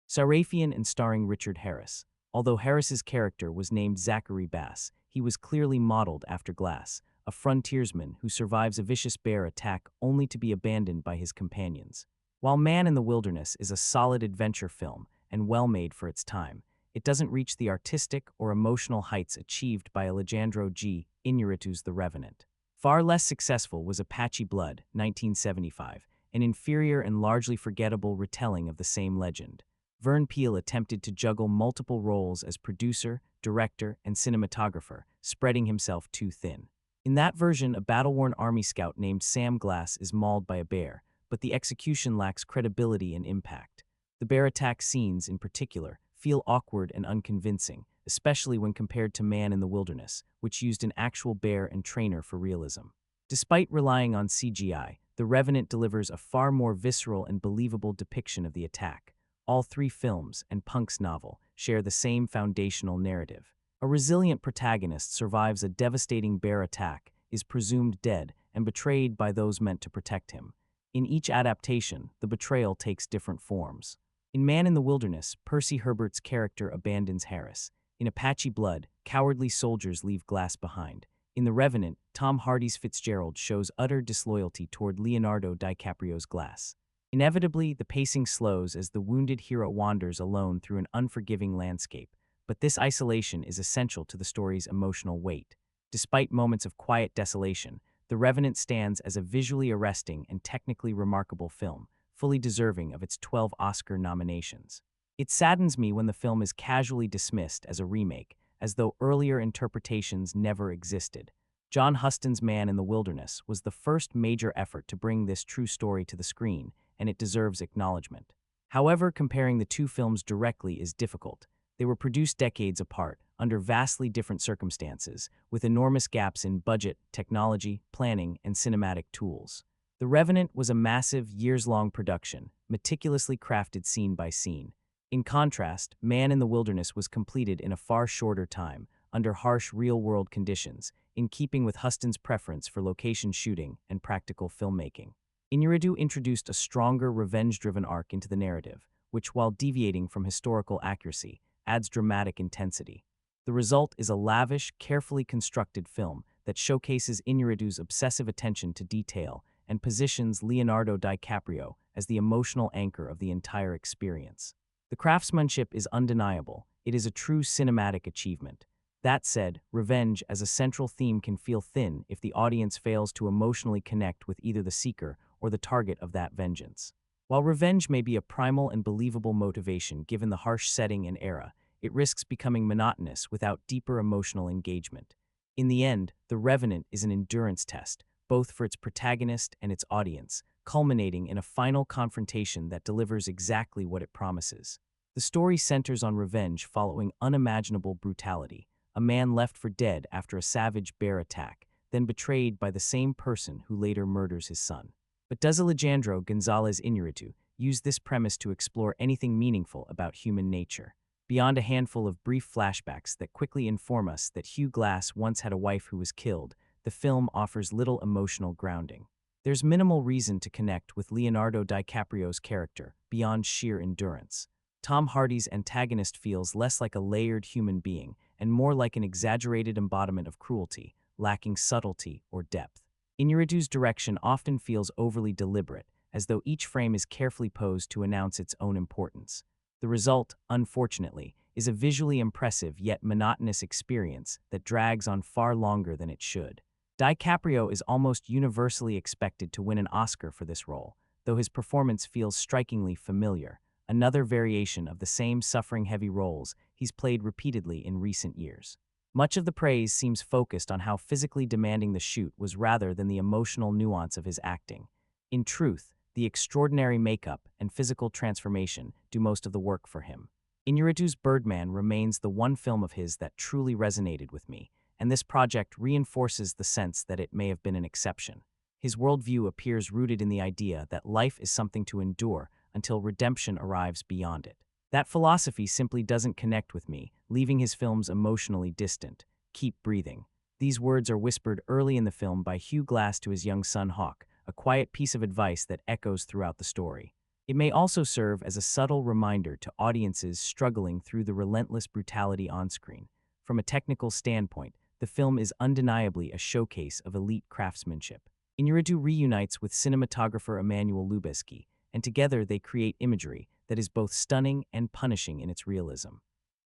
Sarafian and starring Richard Harris. Although Harris's character was named Zachary Bass, he was clearly modeled after Glass, a frontiersman who survives a vicious bear attack only to be abandoned by his companions. While Man in the Wilderness is a solid adventure film and well-made for its time, it doesn't reach the artistic or emotional heights achieved by Alejandro G. Iñárritu's The Revenant. Far less successful was Apache Blood, 1975, an inferior and largely forgettable retelling of the same legend. Vern Peele attempted to juggle multiple roles as producer, director, and cinematographer, spreading himself too thin. In that version, a battle-worn Army scout named Sam Glass is mauled by a bear, but the execution lacks credibility and impact. The bear attack scenes, in particular, feel awkward and unconvincing, especially when compared to Man in the Wilderness, which used an actual bear and trainer for realism. Despite relying on CGI, The Revenant delivers a far more visceral and believable depiction of the attack. All 3 films, and Punk's novel, share the same foundational narrative. A resilient protagonist survives a devastating bear attack, is presumed dead, and betrayed by those meant to protect him. In each adaptation, the betrayal takes different forms. In Man in the Wilderness, Percy Herbert's character abandons Harris. In Apache Blood, cowardly soldiers leave Glass behind. In The Revenant, Tom Hardy's Fitzgerald shows utter disloyalty toward Leonardo DiCaprio's Glass. Inevitably, the pacing slows as the wounded hero wanders alone through an unforgiving landscape, but this isolation is essential to the story's emotional weight. Despite moments of quiet desolation, The Revenant stands as a visually arresting and technically remarkable film, fully deserving of its 12 Oscar nominations. It saddens me when the film is casually dismissed as a remake, as though earlier interpretations never existed. John Huston's Man in the Wilderness was the first major effort to bring this true story to the screen, and it deserves acknowledgement. However, comparing the two films directly is difficult. They were produced decades apart, under vastly different circumstances, with enormous gaps in budget, technology, planning, and cinematic tools. The Revenant was a massive, years-long production, meticulously crafted scene by scene. In contrast, Man in the Wilderness was completed in a far shorter time, under harsh real-world conditions, in keeping with Huston's preference for location shooting and practical filmmaking. Iñárritu introduced a stronger, revenge-driven arc into the narrative, which, while deviating from historical accuracy, adds dramatic intensity. The result is a lavish, carefully constructed film that showcases Iñárritu's obsessive attention to detail and positions Leonardo DiCaprio as the emotional anchor of the entire experience. The craftsmanship is undeniable. It is a true cinematic achievement. That said, revenge as a central theme can feel thin if the audience fails to emotionally connect with either the seeker or the target of that vengeance. While revenge may be a primal and believable motivation given the harsh setting and era, it risks becoming monotonous without deeper emotional engagement. In the end, The Revenant is an endurance test, both for its protagonist and its audience, culminating in a final confrontation that delivers exactly what it promises. The story centers on revenge following unimaginable brutality, a man left for dead after a savage bear attack, then betrayed by the same person who later murders his son. But does Alejandro González Iñárritu use this premise to explore anything meaningful about human nature? Beyond a handful of brief flashbacks that quickly inform us that Hugh Glass once had a wife who was killed, the film offers little emotional grounding. There's minimal reason to connect with Leonardo DiCaprio's character beyond sheer endurance. Tom Hardy's antagonist feels less like a layered human being and more like an exaggerated embodiment of cruelty, lacking subtlety or depth. Iñárritu's direction often feels overly deliberate, as though each frame is carefully posed to announce its own importance. The result, unfortunately, is a visually impressive yet monotonous experience that drags on far longer than it should. DiCaprio is almost universally expected to win an Oscar for this role, though his performance feels strikingly familiar, another variation of the same suffering-heavy roles he's played repeatedly in recent years. Much of the praise seems focused on how physically demanding the shoot was rather than the emotional nuance of his acting. In truth, the extraordinary makeup and physical transformation do most of the work for him. Iñárritu's Birdman remains the one film of his that truly resonated with me, and this project reinforces the sense that it may have been an exception. His worldview appears rooted in the idea that life is something to endure until redemption arrives beyond it. That philosophy simply doesn't connect with me, leaving his films emotionally distant. Keep breathing. These words are whispered early in the film by Hugh Glass to his young son Hawk, a quiet piece of advice that echoes throughout the story. It may also serve as a subtle reminder to audiences struggling through the relentless brutality on screen. From a technical standpoint, the film is undeniably a showcase of elite craftsmanship. Iñárritu reunites with cinematographer Emmanuel Lubezki, and together they create imagery that is both stunning and punishing in its realism.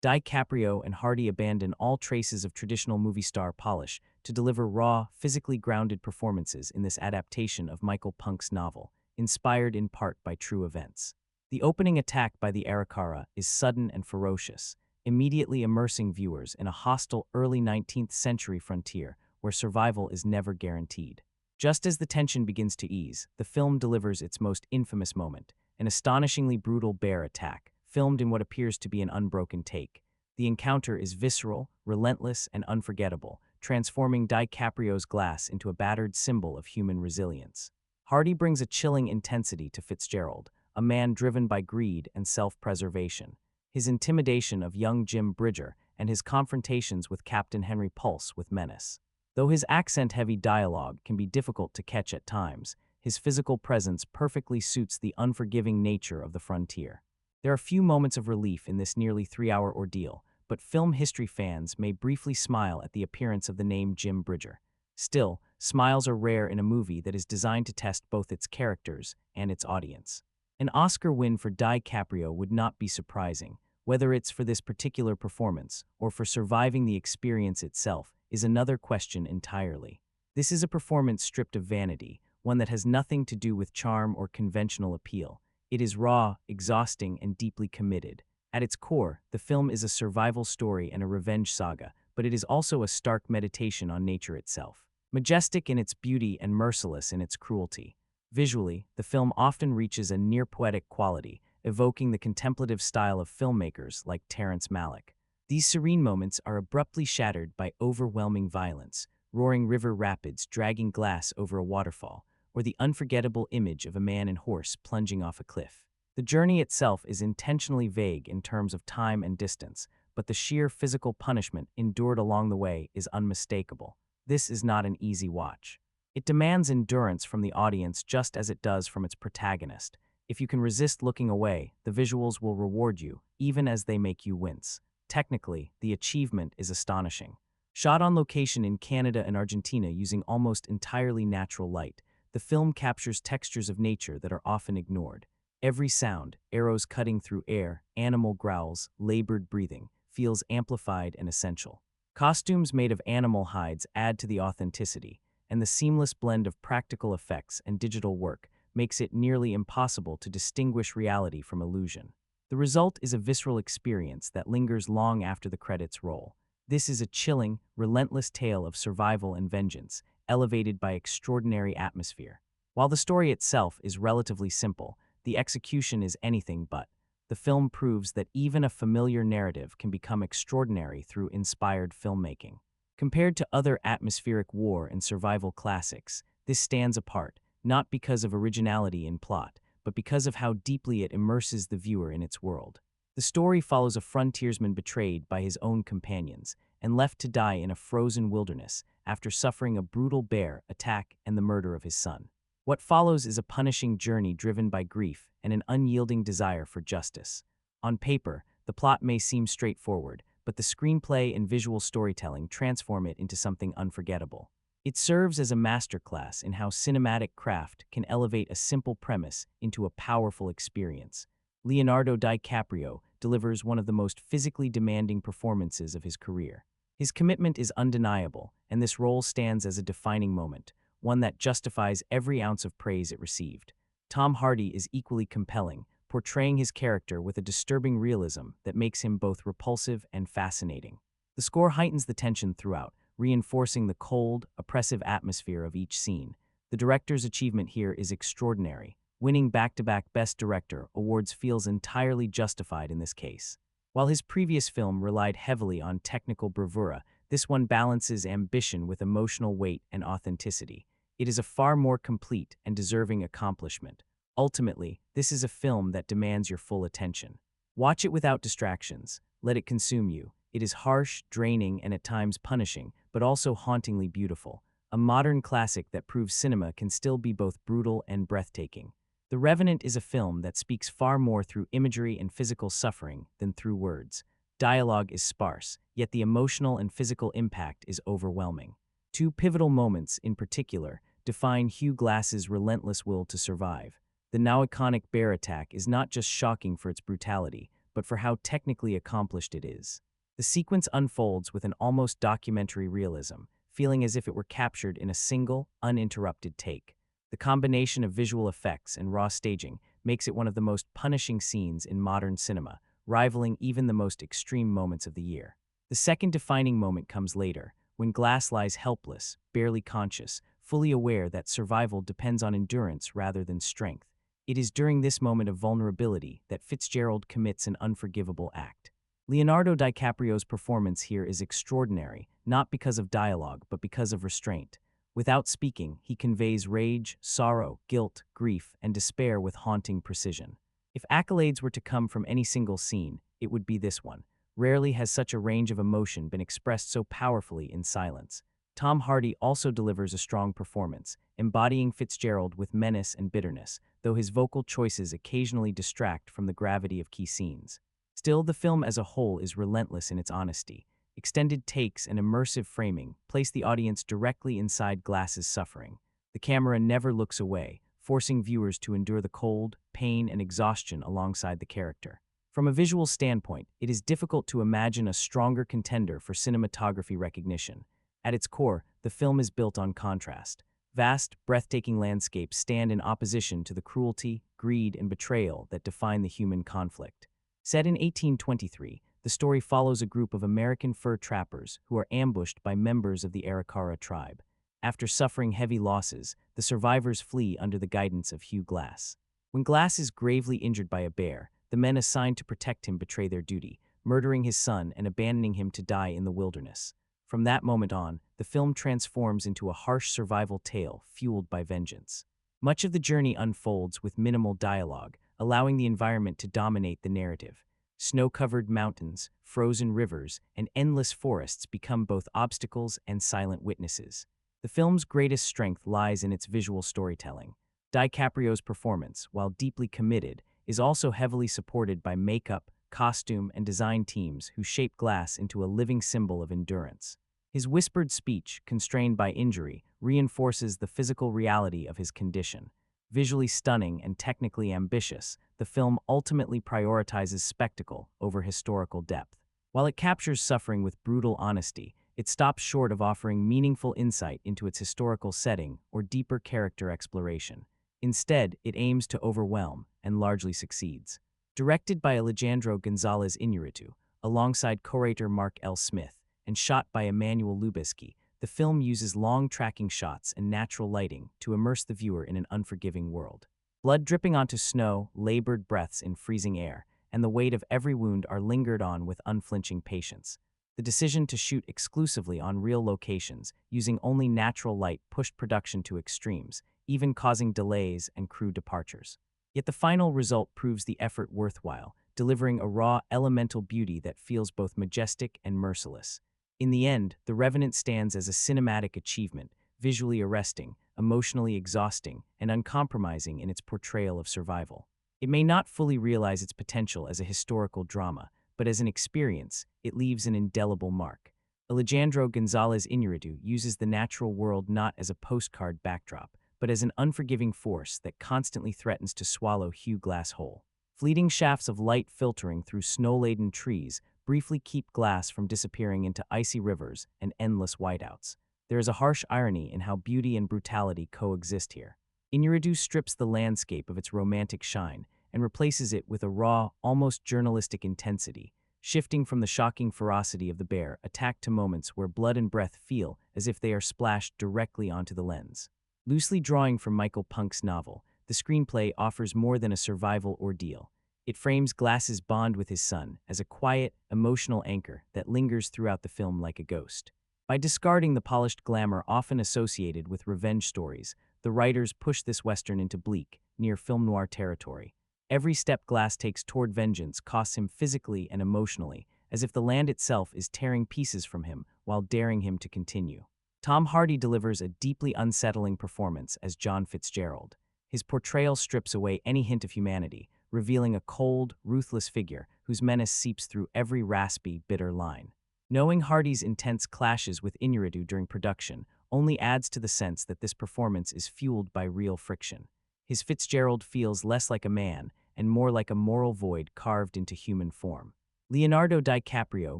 DiCaprio and Hardy abandon all traces of traditional movie star polish to deliver raw, physically grounded performances in this adaptation of Michael Punk's novel, inspired in part by true events. The opening attack by the Arikara is sudden and ferocious, immediately immersing viewers in a hostile early 19th century frontier where survival is never guaranteed. Just as the tension begins to ease, the film delivers its most infamous moment, an astonishingly brutal bear attack, filmed in what appears to be an unbroken take. The encounter is visceral, relentless, and unforgettable, transforming DiCaprio's Glass into a battered symbol of human resilience. Hardy brings a chilling intensity to Fitzgerald, a man driven by greed and self-preservation. His intimidation of young Jim Bridger and his confrontations with Captain Henry pulse with menace. Though his accent-heavy dialogue can be difficult to catch at times, his physical presence perfectly suits the unforgiving nature of the frontier. There are few moments of relief in this nearly 3-hour ordeal, but film history fans may briefly smile at the appearance of the name Jim Bridger. Still, smiles are rare in a movie that is designed to test both its characters and its audience. An Oscar win for DiCaprio would not be surprising. Whether it's for this particular performance or for surviving the experience itself is another question entirely. This is a performance stripped of vanity, one that has nothing to do with charm or conventional appeal. It is raw, exhausting, and deeply committed. At its core, the film is a survival story and a revenge saga, but it is also a stark meditation on nature itself. Majestic in its beauty and merciless in its cruelty. Visually, the film often reaches a near-poetic quality, evoking the contemplative style of filmmakers like Terrence Malick. These serene moments are abruptly shattered by overwhelming violence, roaring river rapids dragging glass over a waterfall, or the unforgettable image of a man and horse plunging off a cliff. The journey itself is intentionally vague in terms of time and distance, but the sheer physical punishment endured along the way is unmistakable. This is not an easy watch. It demands endurance from the audience just as it does from its protagonist. If you can resist looking away, the visuals will reward you, even as they make you wince. Technically, the achievement is astonishing. Shot on location in Canada and Argentina using almost entirely natural light, the film captures textures of nature that are often ignored. Every sound, arrows cutting through air, animal growls, labored breathing, feels amplified and essential. Costumes made of animal hides add to the authenticity, and the seamless blend of practical effects and digital work makes it nearly impossible to distinguish reality from illusion. The result is a visceral experience that lingers long after the credits roll. This is a chilling, relentless tale of survival and vengeance, elevated by extraordinary atmosphere. While the story itself is relatively simple, the execution is anything but. The film proves that even a familiar narrative can become extraordinary through inspired filmmaking. Compared to other atmospheric war and survival classics, this stands apart, not because of originality in plot, but because of how deeply it immerses the viewer in its world. The story follows a frontiersman betrayed by his own companions and left to die in a frozen wilderness after suffering a brutal bear attack and the murder of his son. What follows is a punishing journey driven by grief and an unyielding desire for justice. On paper, the plot may seem straightforward, but the screenplay and visual storytelling transform it into something unforgettable. It serves as a masterclass in how cinematic craft can elevate a simple premise into a powerful experience. Leonardo DiCaprio delivers one of the most physically demanding performances of his career. His commitment is undeniable, and this role stands as a defining moment, one that justifies every ounce of praise it received. Tom Hardy is equally compelling, portraying his character with a disturbing realism that makes him both repulsive and fascinating. The score heightens the tension throughout, reinforcing the cold, oppressive atmosphere of each scene. The director's achievement here is extraordinary. Winning back-to-back Best Director awards feels entirely justified in this case. While his previous film relied heavily on technical bravura, this one balances ambition with emotional weight and authenticity. It is a far more complete and deserving accomplishment. Ultimately, this is a film that demands your full attention. Watch it without distractions. Let it consume you. It is harsh, draining, and at times punishing, but also hauntingly beautiful. A modern classic that proves cinema can still be both brutal and breathtaking. The Revenant is a film that speaks far more through imagery and physical suffering than through words. Dialogue is sparse, yet the emotional and physical impact is overwhelming. Two pivotal moments, in particular, define Hugh Glass's relentless will to survive. The now iconic bear attack is not just shocking for its brutality, but for how technically accomplished it is. The sequence unfolds with an almost documentary realism, feeling as if it were captured in a single, uninterrupted take. The combination of visual effects and raw staging makes it one of the most punishing scenes in modern cinema, rivaling even the most extreme moments of the year. The second defining moment comes later, when Glass lies helpless, barely conscious, fully aware that survival depends on endurance rather than strength. It is during this moment of vulnerability that Fitzgerald commits an unforgivable act. Leonardo DiCaprio's performance here is extraordinary, not because of dialogue, but because of restraint. Without speaking, he conveys rage, sorrow, guilt, grief, and despair with haunting precision. If accolades were to come from any single scene, it would be this one. Rarely has such a range of emotion been expressed so powerfully in silence. Tom Hardy also delivers a strong performance, embodying Fitzgerald with menace and bitterness, though his vocal choices occasionally distract from the gravity of key scenes. Still, the film as a whole is relentless in its honesty. Extended takes and immersive framing place the audience directly inside Glass's suffering. The camera never looks away, forcing viewers to endure the cold, pain, and exhaustion alongside the character. From a visual standpoint, it is difficult to imagine a stronger contender for cinematography recognition. At its core, the film is built on contrast. Vast, breathtaking landscapes stand in opposition to the cruelty, greed, and betrayal that define the human conflict. Set in 1823, the story follows a group of American fur trappers who are ambushed by members of the Arikara tribe. After suffering heavy losses, the survivors flee under the guidance of Hugh Glass. When Glass is gravely injured by a bear, the men assigned to protect him betray their duty, murdering his son and abandoning him to die in the wilderness. From that moment on, the film transforms into a harsh survival tale fueled by vengeance. Much of the journey unfolds with minimal dialogue, allowing the environment to dominate the narrative. Snow-covered mountains, frozen rivers, and endless forests become both obstacles and silent witnesses. The film's greatest strength lies in its visual storytelling. DiCaprio's performance, while deeply committed, is also heavily supported by makeup, costume, and design teams who shape glass into a living symbol of endurance. His whispered speech, constrained by injury, reinforces the physical reality of his condition. Visually stunning and technically ambitious, the film ultimately prioritizes spectacle over historical depth. While it captures suffering with brutal honesty, it stops short of offering meaningful insight into its historical setting or deeper character exploration. Instead, it aims to overwhelm and largely succeeds. Directed by Alejandro González Iñárritu, alongside co-writer Mark L. Smith, and shot by Emmanuel Lubezki, the film uses long tracking shots and natural lighting to immerse the viewer in an unforgiving world. Blood dripping onto snow, labored breaths in freezing air, and the weight of every wound are lingered on with unflinching patience. The decision to shoot exclusively on real locations, using only natural light, pushed production to extremes, even causing delays and crew departures. Yet the final result proves the effort worthwhile, delivering a raw, elemental beauty that feels both majestic and merciless. In the end, The Revenant stands as a cinematic achievement, visually arresting, emotionally exhausting, and uncompromising in its portrayal of survival. It may not fully realize its potential as a historical drama, but as an experience, it leaves an indelible mark. Alejandro González Iñárritu uses the natural world not as a postcard backdrop, but as an unforgiving force that constantly threatens to swallow Hugh Glass whole. Fleeting shafts of light filtering through snow-laden trees briefly keep Glass from disappearing into icy rivers and endless whiteouts. There is a harsh irony in how beauty and brutality coexist here. Iñárritu strips the landscape of its romantic shine and replaces it with a raw, almost journalistic intensity, shifting from the shocking ferocity of the bear attack to moments where blood and breath feel as if they are splashed directly onto the lens. Loosely drawing from Michael Punk's novel, the screenplay offers more than a survival ordeal. It frames Glass's bond with his son as a quiet, emotional anchor that lingers throughout the film like a ghost. By discarding the polished glamour often associated with revenge stories, the writers push this western into bleak, near film noir territory. Every step Glass takes toward vengeance costs him physically and emotionally, as if the land itself is tearing pieces from him while daring him to continue. Tom Hardy delivers a deeply unsettling performance as John Fitzgerald. His portrayal strips away any hint of humanity, revealing a cold, ruthless figure whose menace seeps through every raspy, bitter line. Knowing Hardy's intense clashes with Iñárritu during production only adds to the sense that this performance is fueled by real friction. His Fitzgerald feels less like a man and more like a moral void carved into human form. Leonardo DiCaprio,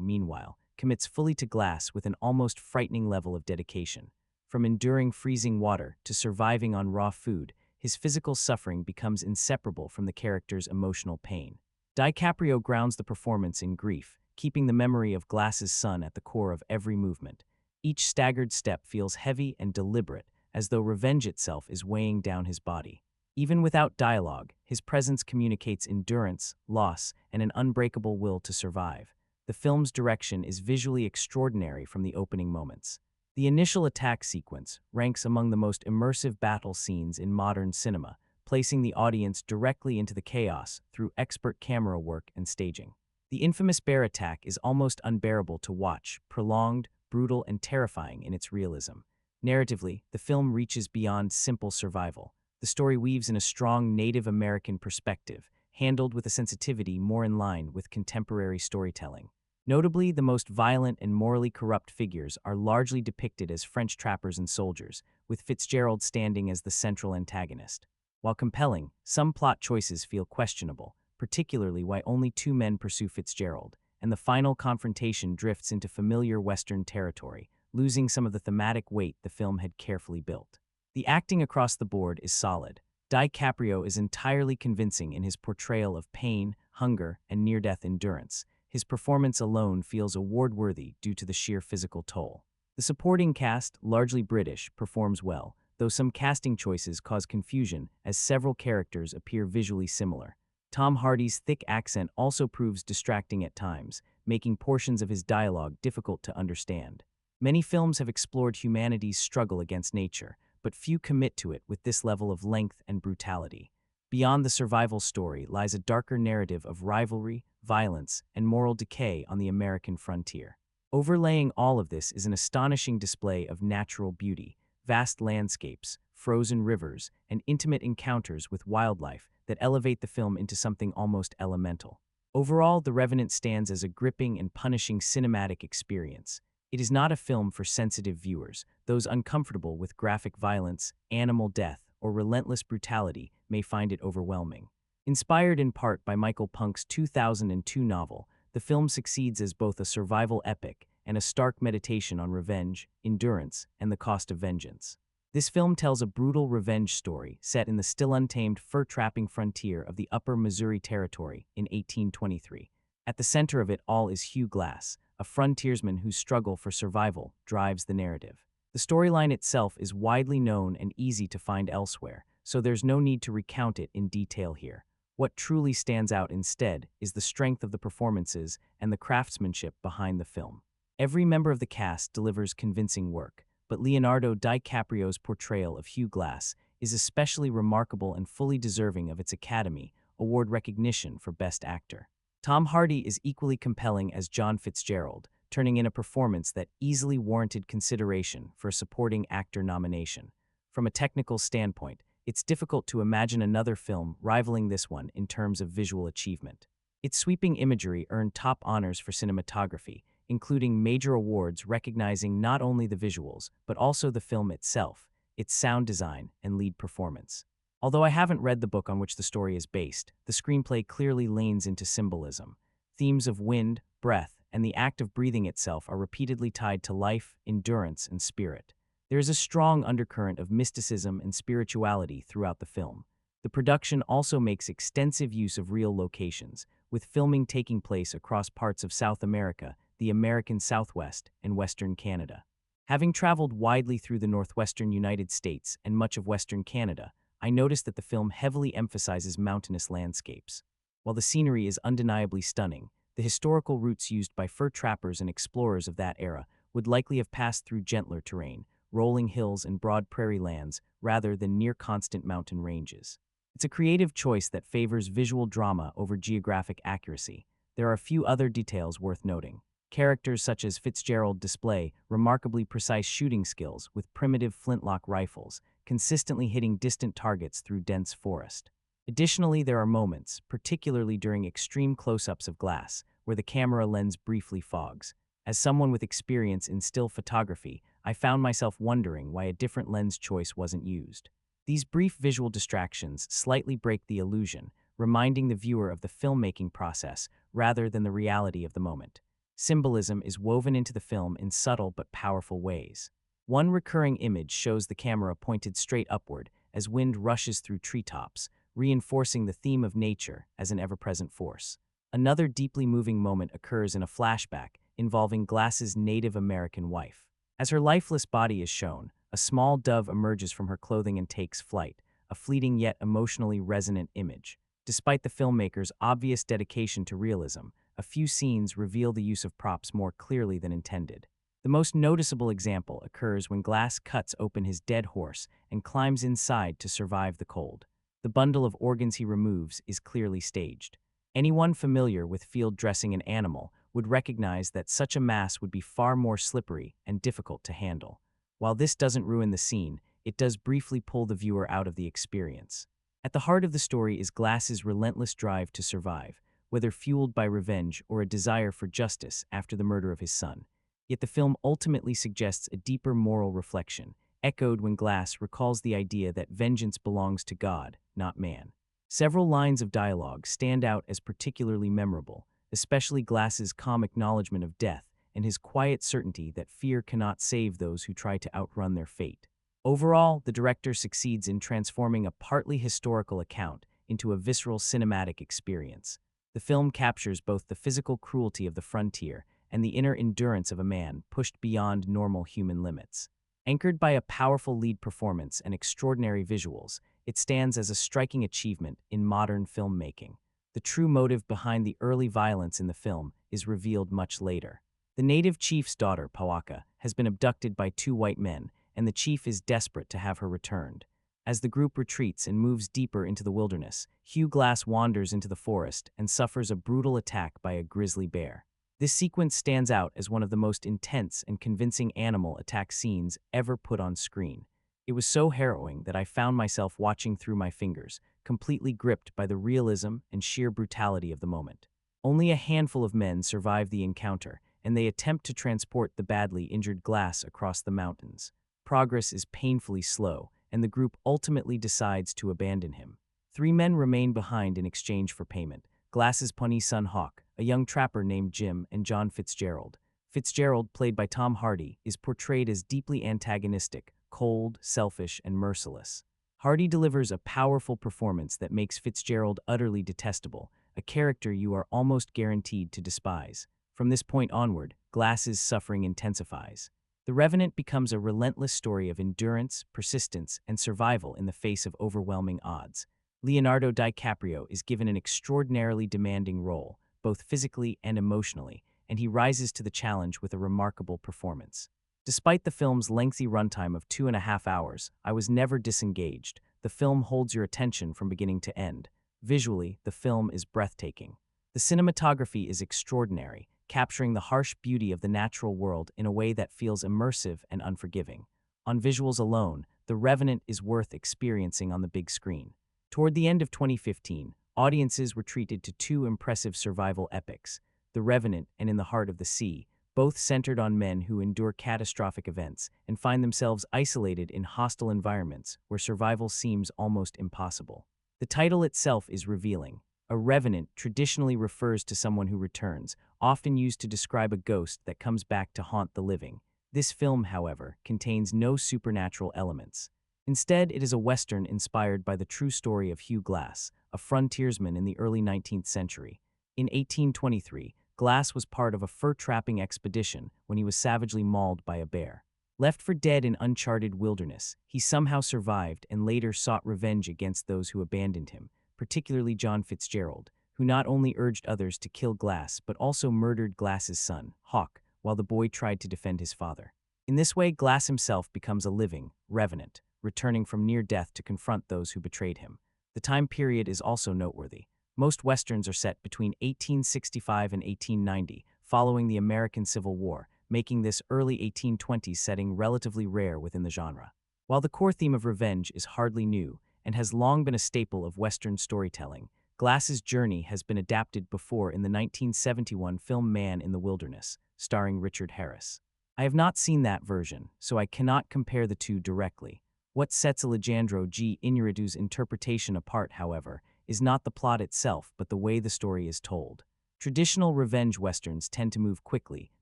meanwhile, commits fully to Glass with an almost frightening level of dedication. From enduring freezing water to surviving on raw food, his physical suffering becomes inseparable from the character's emotional pain. DiCaprio grounds the performance in grief, keeping the memory of Glass's son at the core of every movement. Each staggered step feels heavy and deliberate, as though revenge itself is weighing down his body. Even without dialogue, his presence communicates endurance, loss, and an unbreakable will to survive. The film's direction is visually extraordinary from the opening moments. The initial attack sequence ranks among the most immersive battle scenes in modern cinema, placing the audience directly into the chaos through expert camera work and staging. The infamous bear attack is almost unbearable to watch, prolonged, brutal, and terrifying in its realism. Narratively, the film reaches beyond simple survival. The story weaves in a strong Native American perspective, handled with a sensitivity more in line with contemporary storytelling. Notably, the most violent and morally corrupt figures are largely depicted as French trappers and soldiers, with Fitzgerald standing as the central antagonist. While compelling, some plot choices feel questionable, particularly why only two men pursue Fitzgerald, and the final confrontation drifts into familiar Western territory, losing some of the thematic weight the film had carefully built. The acting across the board is solid. DiCaprio is entirely convincing in his portrayal of pain, hunger, and near-death endurance. His performance alone feels award-worthy due to the sheer physical toll. The supporting cast, largely British, performs well, though some casting choices cause confusion as several characters appear visually similar. Tom Hardy's thick accent also proves distracting at times, making portions of his dialogue difficult to understand. Many films have explored humanity's struggle against nature, but few commit to it with this level of length and brutality. Beyond the survival story lies a darker narrative of rivalry, violence, and moral decay on the American frontier. Overlaying all of this is an astonishing display of natural beauty, vast landscapes, frozen rivers, and intimate encounters with wildlife that elevate the film into something almost elemental. Overall, The Revenant stands as a gripping and punishing cinematic experience. It is not a film for sensitive viewers. Those uncomfortable with graphic violence, animal death, or relentless brutality may find it overwhelming. Inspired in part by Michael Punk's 2002 novel, the film succeeds as both a survival epic and a stark meditation on revenge, endurance, and the cost of vengeance. This film tells a brutal revenge story set in the still untamed fur-trapping frontier of the Upper Missouri Territory in 1823. At the center of it all is Hugh Glass, a frontiersman whose struggle for survival drives the narrative. The storyline itself is widely known and easy to find elsewhere, so there's no need to recount it in detail here. What truly stands out instead is the strength of the performances and the craftsmanship behind the film. Every member of the cast delivers convincing work, but Leonardo DiCaprio's portrayal of Hugh Glass is especially remarkable and fully deserving of its Academy Award recognition for Best Actor. Tom Hardy is equally compelling as John Fitzgerald, turning in a performance that easily warranted consideration for a supporting actor nomination. From a technical standpoint, it's difficult to imagine another film rivaling this one in terms of visual achievement. Its sweeping imagery earned top honors for cinematography, including major awards recognizing not only the visuals, but also the film itself, its sound design, and lead performance. Although I haven't read the book on which the story is based, the screenplay clearly leans into symbolism. Themes of wind, breath, and the act of breathing itself are repeatedly tied to life, endurance, and spirit. There is a strong undercurrent of mysticism and spirituality throughout the film. The production also makes extensive use of real locations, with filming taking place across parts of South America, the American Southwest, and Western Canada. Having traveled widely through the northwestern United States and much of Western Canada, I noticed that the film heavily emphasizes mountainous landscapes. While the scenery is undeniably stunning, the historical routes used by fur trappers and explorers of that era would likely have passed through gentler terrain, rolling hills and broad prairie lands rather than near-constant mountain ranges. It's a creative choice that favors visual drama over geographic accuracy. There are a few other details worth noting. Characters such as Fitzgerald display remarkably precise shooting skills with primitive flintlock rifles, consistently hitting distant targets through dense forest. Additionally, there are moments, particularly during extreme close-ups of Glass, where the camera lens briefly fogs. As someone with experience in still photography, I found myself wondering why a different lens choice wasn't used. These brief visual distractions slightly break the illusion, reminding the viewer of the filmmaking process rather than the reality of the moment. Symbolism is woven into the film in subtle but powerful ways. One recurring image shows the camera pointed straight upward as wind rushes through treetops, reinforcing the theme of nature as an ever-present force. Another deeply moving moment occurs in a flashback involving Glass's Native American wife. As her lifeless body is shown, a small dove emerges from her clothing and takes flight, a fleeting yet emotionally resonant image. Despite the filmmaker's obvious dedication to realism, a few scenes reveal the use of props more clearly than intended. The most noticeable example occurs when Glass cuts open his dead horse and climbs inside to survive the cold. The bundle of organs he removes is clearly staged. Anyone familiar with field dressing an animal would recognize that such a mass would be far more slippery and difficult to handle. While this doesn't ruin the scene, it does briefly pull the viewer out of the experience. At the heart of the story is Glass's relentless drive to survive, whether fueled by revenge or a desire for justice after the murder of his son. Yet the film ultimately suggests a deeper moral reflection, echoed when Glass recalls the idea that vengeance belongs to God, not man. Several lines of dialogue stand out as particularly memorable, especially Glass's calm acknowledgement of death and his quiet certainty that fear cannot save those who try to outrun their fate. Overall, the director succeeds in transforming a partly historical account into a visceral cinematic experience. The film captures both the physical cruelty of the frontier and the inner endurance of a man pushed beyond normal human limits. Anchored by a powerful lead performance and extraordinary visuals, it stands as a striking achievement in modern filmmaking. The true motive behind the early violence in the film is revealed much later. The native chief's daughter, Pawaka, has been abducted by two white men, and the chief is desperate to have her returned. As the group retreats and moves deeper into the wilderness, Hugh Glass wanders into the forest and suffers a brutal attack by a grizzly bear. This sequence stands out as one of the most intense and convincing animal attack scenes ever put on screen. It was so harrowing that I found myself watching through my fingers, completely gripped by the realism and sheer brutality of the moment. Only a handful of men survive the encounter, and they attempt to transport the badly injured Glass across the mountains. Progress is painfully slow, and the group ultimately decides to abandon him. Three men remain behind in exchange for payment: Glass's Pawnee son Hawk, a young trapper named Jim, and John Fitzgerald. Fitzgerald, played by Tom Hardy, is portrayed as deeply antagonistic, cold, selfish, and merciless. Hardy delivers a powerful performance that makes Fitzgerald utterly detestable, a character you are almost guaranteed to despise. From this point onward, Glass's suffering intensifies. The Revenant becomes a relentless story of endurance, persistence, and survival in the face of overwhelming odds. Leonardo DiCaprio is given an extraordinarily demanding role, both physically and emotionally, and he rises to the challenge with a remarkable performance. Despite the film's lengthy runtime of 2.5 hours, I was never disengaged. The film holds your attention from beginning to end. Visually, the film is breathtaking. The cinematography is extraordinary, capturing the harsh beauty of the natural world in a way that feels immersive and unforgiving. On visuals alone, The Revenant is worth experiencing on the big screen. Toward the end of 2015, audiences were treated to two impressive survival epics: The Revenant and In the Heart of the Sea, both centered on men who endure catastrophic events and find themselves isolated in hostile environments where survival seems almost impossible. The title itself is revealing. A revenant traditionally refers to someone who returns, often used to describe a ghost that comes back to haunt the living. This film, however, contains no supernatural elements. Instead, it is a Western inspired by the true story of Hugh Glass, a frontiersman in the early 19th century. In 1823, Glass was part of a fur-trapping expedition when he was savagely mauled by a bear. Left for dead in uncharted wilderness, he somehow survived and later sought revenge against those who abandoned him, particularly John Fitzgerald, who not only urged others to kill Glass but also murdered Glass's son, Hawk, while the boy tried to defend his father. In this way, Glass himself becomes a living revenant, returning from near death to confront those who betrayed him. The time period is also noteworthy. Most Westerns are set between 1865 and 1890, following the American Civil War, making this early 1820s setting relatively rare within the genre. While the core theme of revenge is hardly new and has long been a staple of Western storytelling, Glass's journey has been adapted before in the 1971 film Man in the Wilderness, starring Richard Harris. I have not seen that version, so I cannot compare the two directly. What sets Alejandro G. Iñárritu's interpretation apart, however, is not the plot itself but the way the story is told. Traditional revenge westerns tend to move quickly,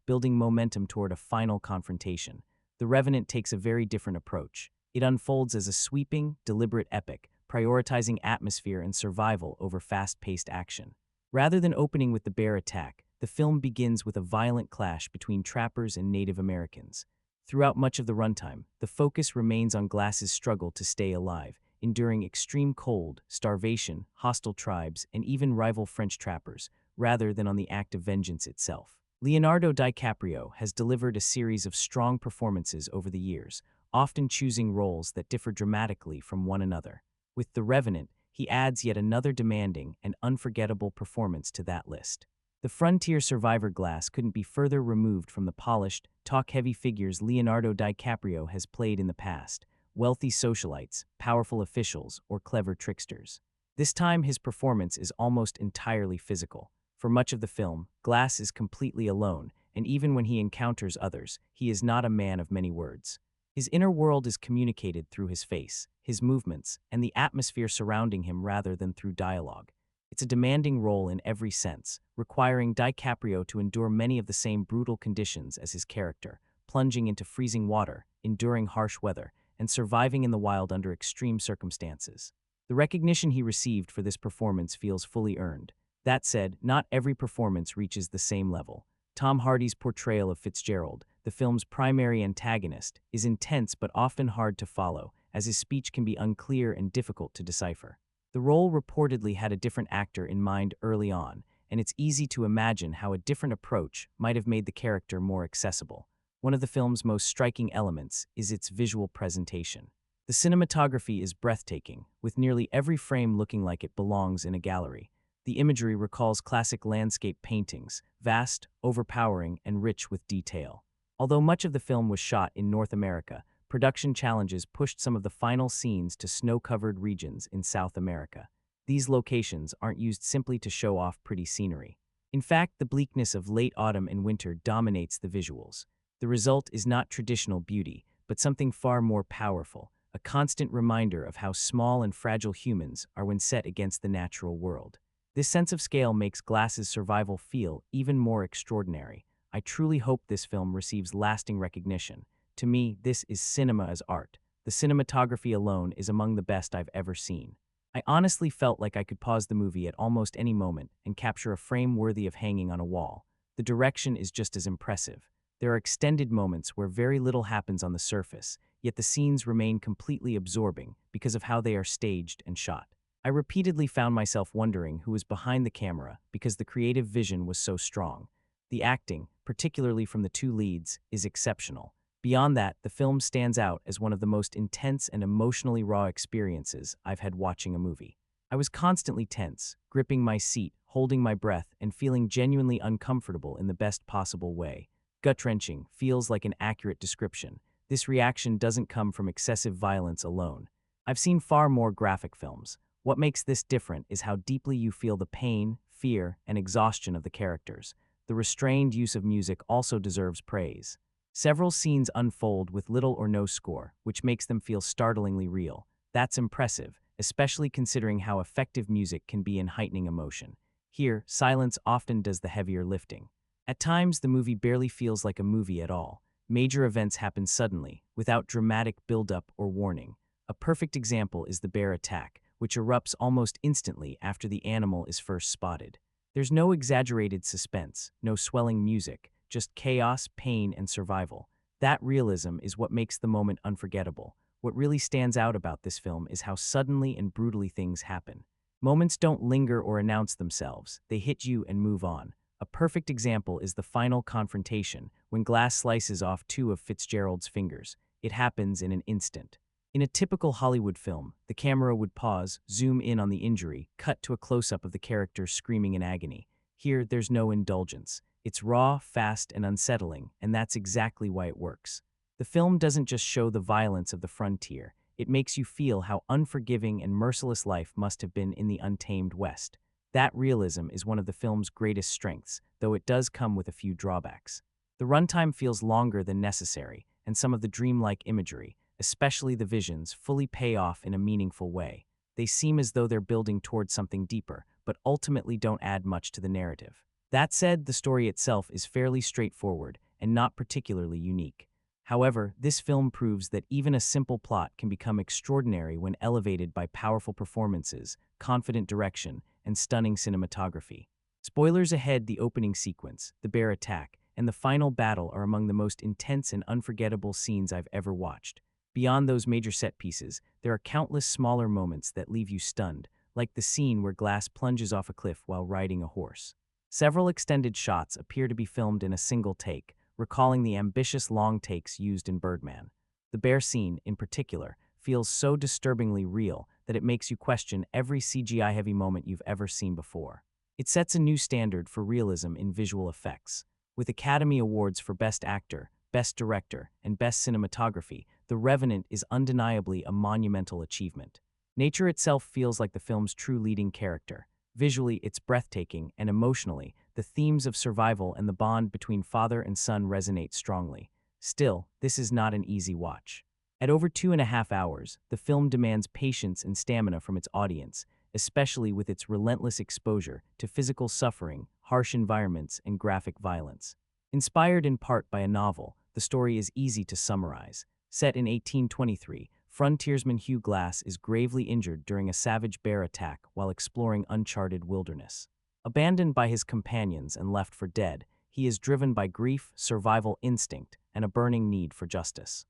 building momentum toward a final confrontation. The Revenant takes a very different approach. It unfolds as a sweeping, deliberate epic, prioritizing atmosphere and survival over fast-paced action. Rather than opening with the bear attack, the film begins with a violent clash between trappers and Native Americans. Throughout much of the runtime, the focus remains on Glass's struggle to stay alive, enduring extreme cold, starvation, hostile tribes, and even rival French trappers, rather than on the act of vengeance itself. Leonardo DiCaprio has delivered a series of strong performances over the years, often choosing roles that differ dramatically from one another. With The Revenant, he adds yet another demanding and unforgettable performance to that list. The frontier survivor Glass couldn't be further removed from the polished, talk-heavy figures Leonardo DiCaprio has played in the past: wealthy socialites, powerful officials, or clever tricksters. This time, his performance is almost entirely physical. For much of the film, Glass is completely alone, and even when he encounters others, he is not a man of many words. His inner world is communicated through his face, his movements, and the atmosphere surrounding him rather than through dialogue. It's a demanding role in every sense, requiring DiCaprio to endure many of the same brutal conditions as his character, plunging into freezing water, enduring harsh weather, and surviving in the wild under extreme circumstances. The recognition he received for this performance feels fully earned. That said, not every performance reaches the same level. Tom Hardy's portrayal of Fitzgerald, the film's primary antagonist, is intense but often hard to follow, as his speech can be unclear and difficult to decipher. The role reportedly had a different actor in mind early on, and it's easy to imagine how a different approach might have made the character more accessible. One of the film's most striking elements is its visual presentation. The cinematography is breathtaking, with nearly every frame looking like it belongs in a gallery. The imagery recalls classic landscape paintings, vast, overpowering, and rich with detail. Although much of the film was shot in North America, production challenges pushed some of the final scenes to snow-covered regions in South America. These locations aren't used simply to show off pretty scenery. In fact, the bleakness of late autumn and winter dominates the visuals. The result is not traditional beauty, but something far more powerful, a constant reminder of how small and fragile humans are when set against the natural world. This sense of scale makes Glass's survival feel even more extraordinary. I truly hope this film receives lasting recognition. To me, this is cinema as art. The cinematography alone is among the best I've ever seen. I honestly felt like I could pause the movie at almost any moment and capture a frame worthy of hanging on a wall. The direction is just as impressive. There are extended moments where very little happens on the surface, yet the scenes remain completely absorbing because of how they are staged and shot. I repeatedly found myself wondering who was behind the camera because the creative vision was so strong. The acting, particularly from the two leads, is exceptional. Beyond that, the film stands out as one of the most intense and emotionally raw experiences I've had watching a movie. I was constantly tense, gripping my seat, holding my breath, and feeling genuinely uncomfortable in the best possible way. Gut-wrenching feels like an accurate description. This reaction doesn't come from excessive violence alone. I've seen far more graphic films. What makes this different is how deeply you feel the pain, fear, and exhaustion of the characters. The restrained use of music also deserves praise. Several scenes unfold with little or no score, which makes them feel startlingly real. That's impressive, especially considering how effective music can be in heightening emotion. Here, silence often does the heavier lifting. At times, the movie barely feels like a movie at all. Major events happen suddenly, without dramatic build-up or warning. A perfect example is the bear attack, which erupts almost instantly after the animal is first spotted. There's no exaggerated suspense, no swelling music, just chaos, pain, and survival. That realism is what makes the moment unforgettable. What really stands out about this film is how suddenly and brutally things happen. Moments don't linger or announce themselves, they hit you and move on. A perfect example is the final confrontation, when Glass slices off two of Fitzgerald's fingers. It happens in an instant. In a typical Hollywood film, the camera would pause, zoom in on the injury, cut to a close-up of the character screaming in agony. Here, there's no indulgence. It's raw, fast, and unsettling, and that's exactly why it works. The film doesn't just show the violence of the frontier, it makes you feel how unforgiving and merciless life must have been in the untamed West. That realism is one of the film's greatest strengths, though it does come with a few drawbacks. The runtime feels longer than necessary, and some of the dreamlike imagery, especially the visions, fully pay off in a meaningful way. They seem as though they're building towards something deeper, but ultimately don't add much to the narrative. That said, the story itself is fairly straightforward and not particularly unique. However, this film proves that even a simple plot can become extraordinary when elevated by powerful performances, confident direction, and stunning cinematography. Spoilers ahead: the opening sequence, the bear attack, and the final battle are among the most intense and unforgettable scenes I've ever watched. Beyond those major set pieces, there are countless smaller moments that leave you stunned, like the scene where Glass plunges off a cliff while riding a horse. Several extended shots appear to be filmed in a single take, recalling the ambitious long takes used in Birdman. The bear scene, in particular, feels so disturbingly real that it makes you question every CGI-heavy moment you've ever seen before. It sets a new standard for realism in visual effects. With Academy Awards for Best Actor, Best Director, and Best Cinematography, The Revenant is undeniably a monumental achievement. Nature itself feels like the film's true leading character. Visually, it's breathtaking, and emotionally, the themes of survival and the bond between father and son resonate strongly. Still, this is not an easy watch. At over 2.5 hours, the film demands patience and stamina from its audience, especially with its relentless exposure to physical suffering, harsh environments, and graphic violence. Inspired in part by a novel, the story is easy to summarize. Set in 1823, frontiersman Hugh Glass is gravely injured during a savage bear attack while exploring uncharted wilderness. Abandoned by his companions and left for dead, he is driven by grief, survival instinct, and a burning need for justice.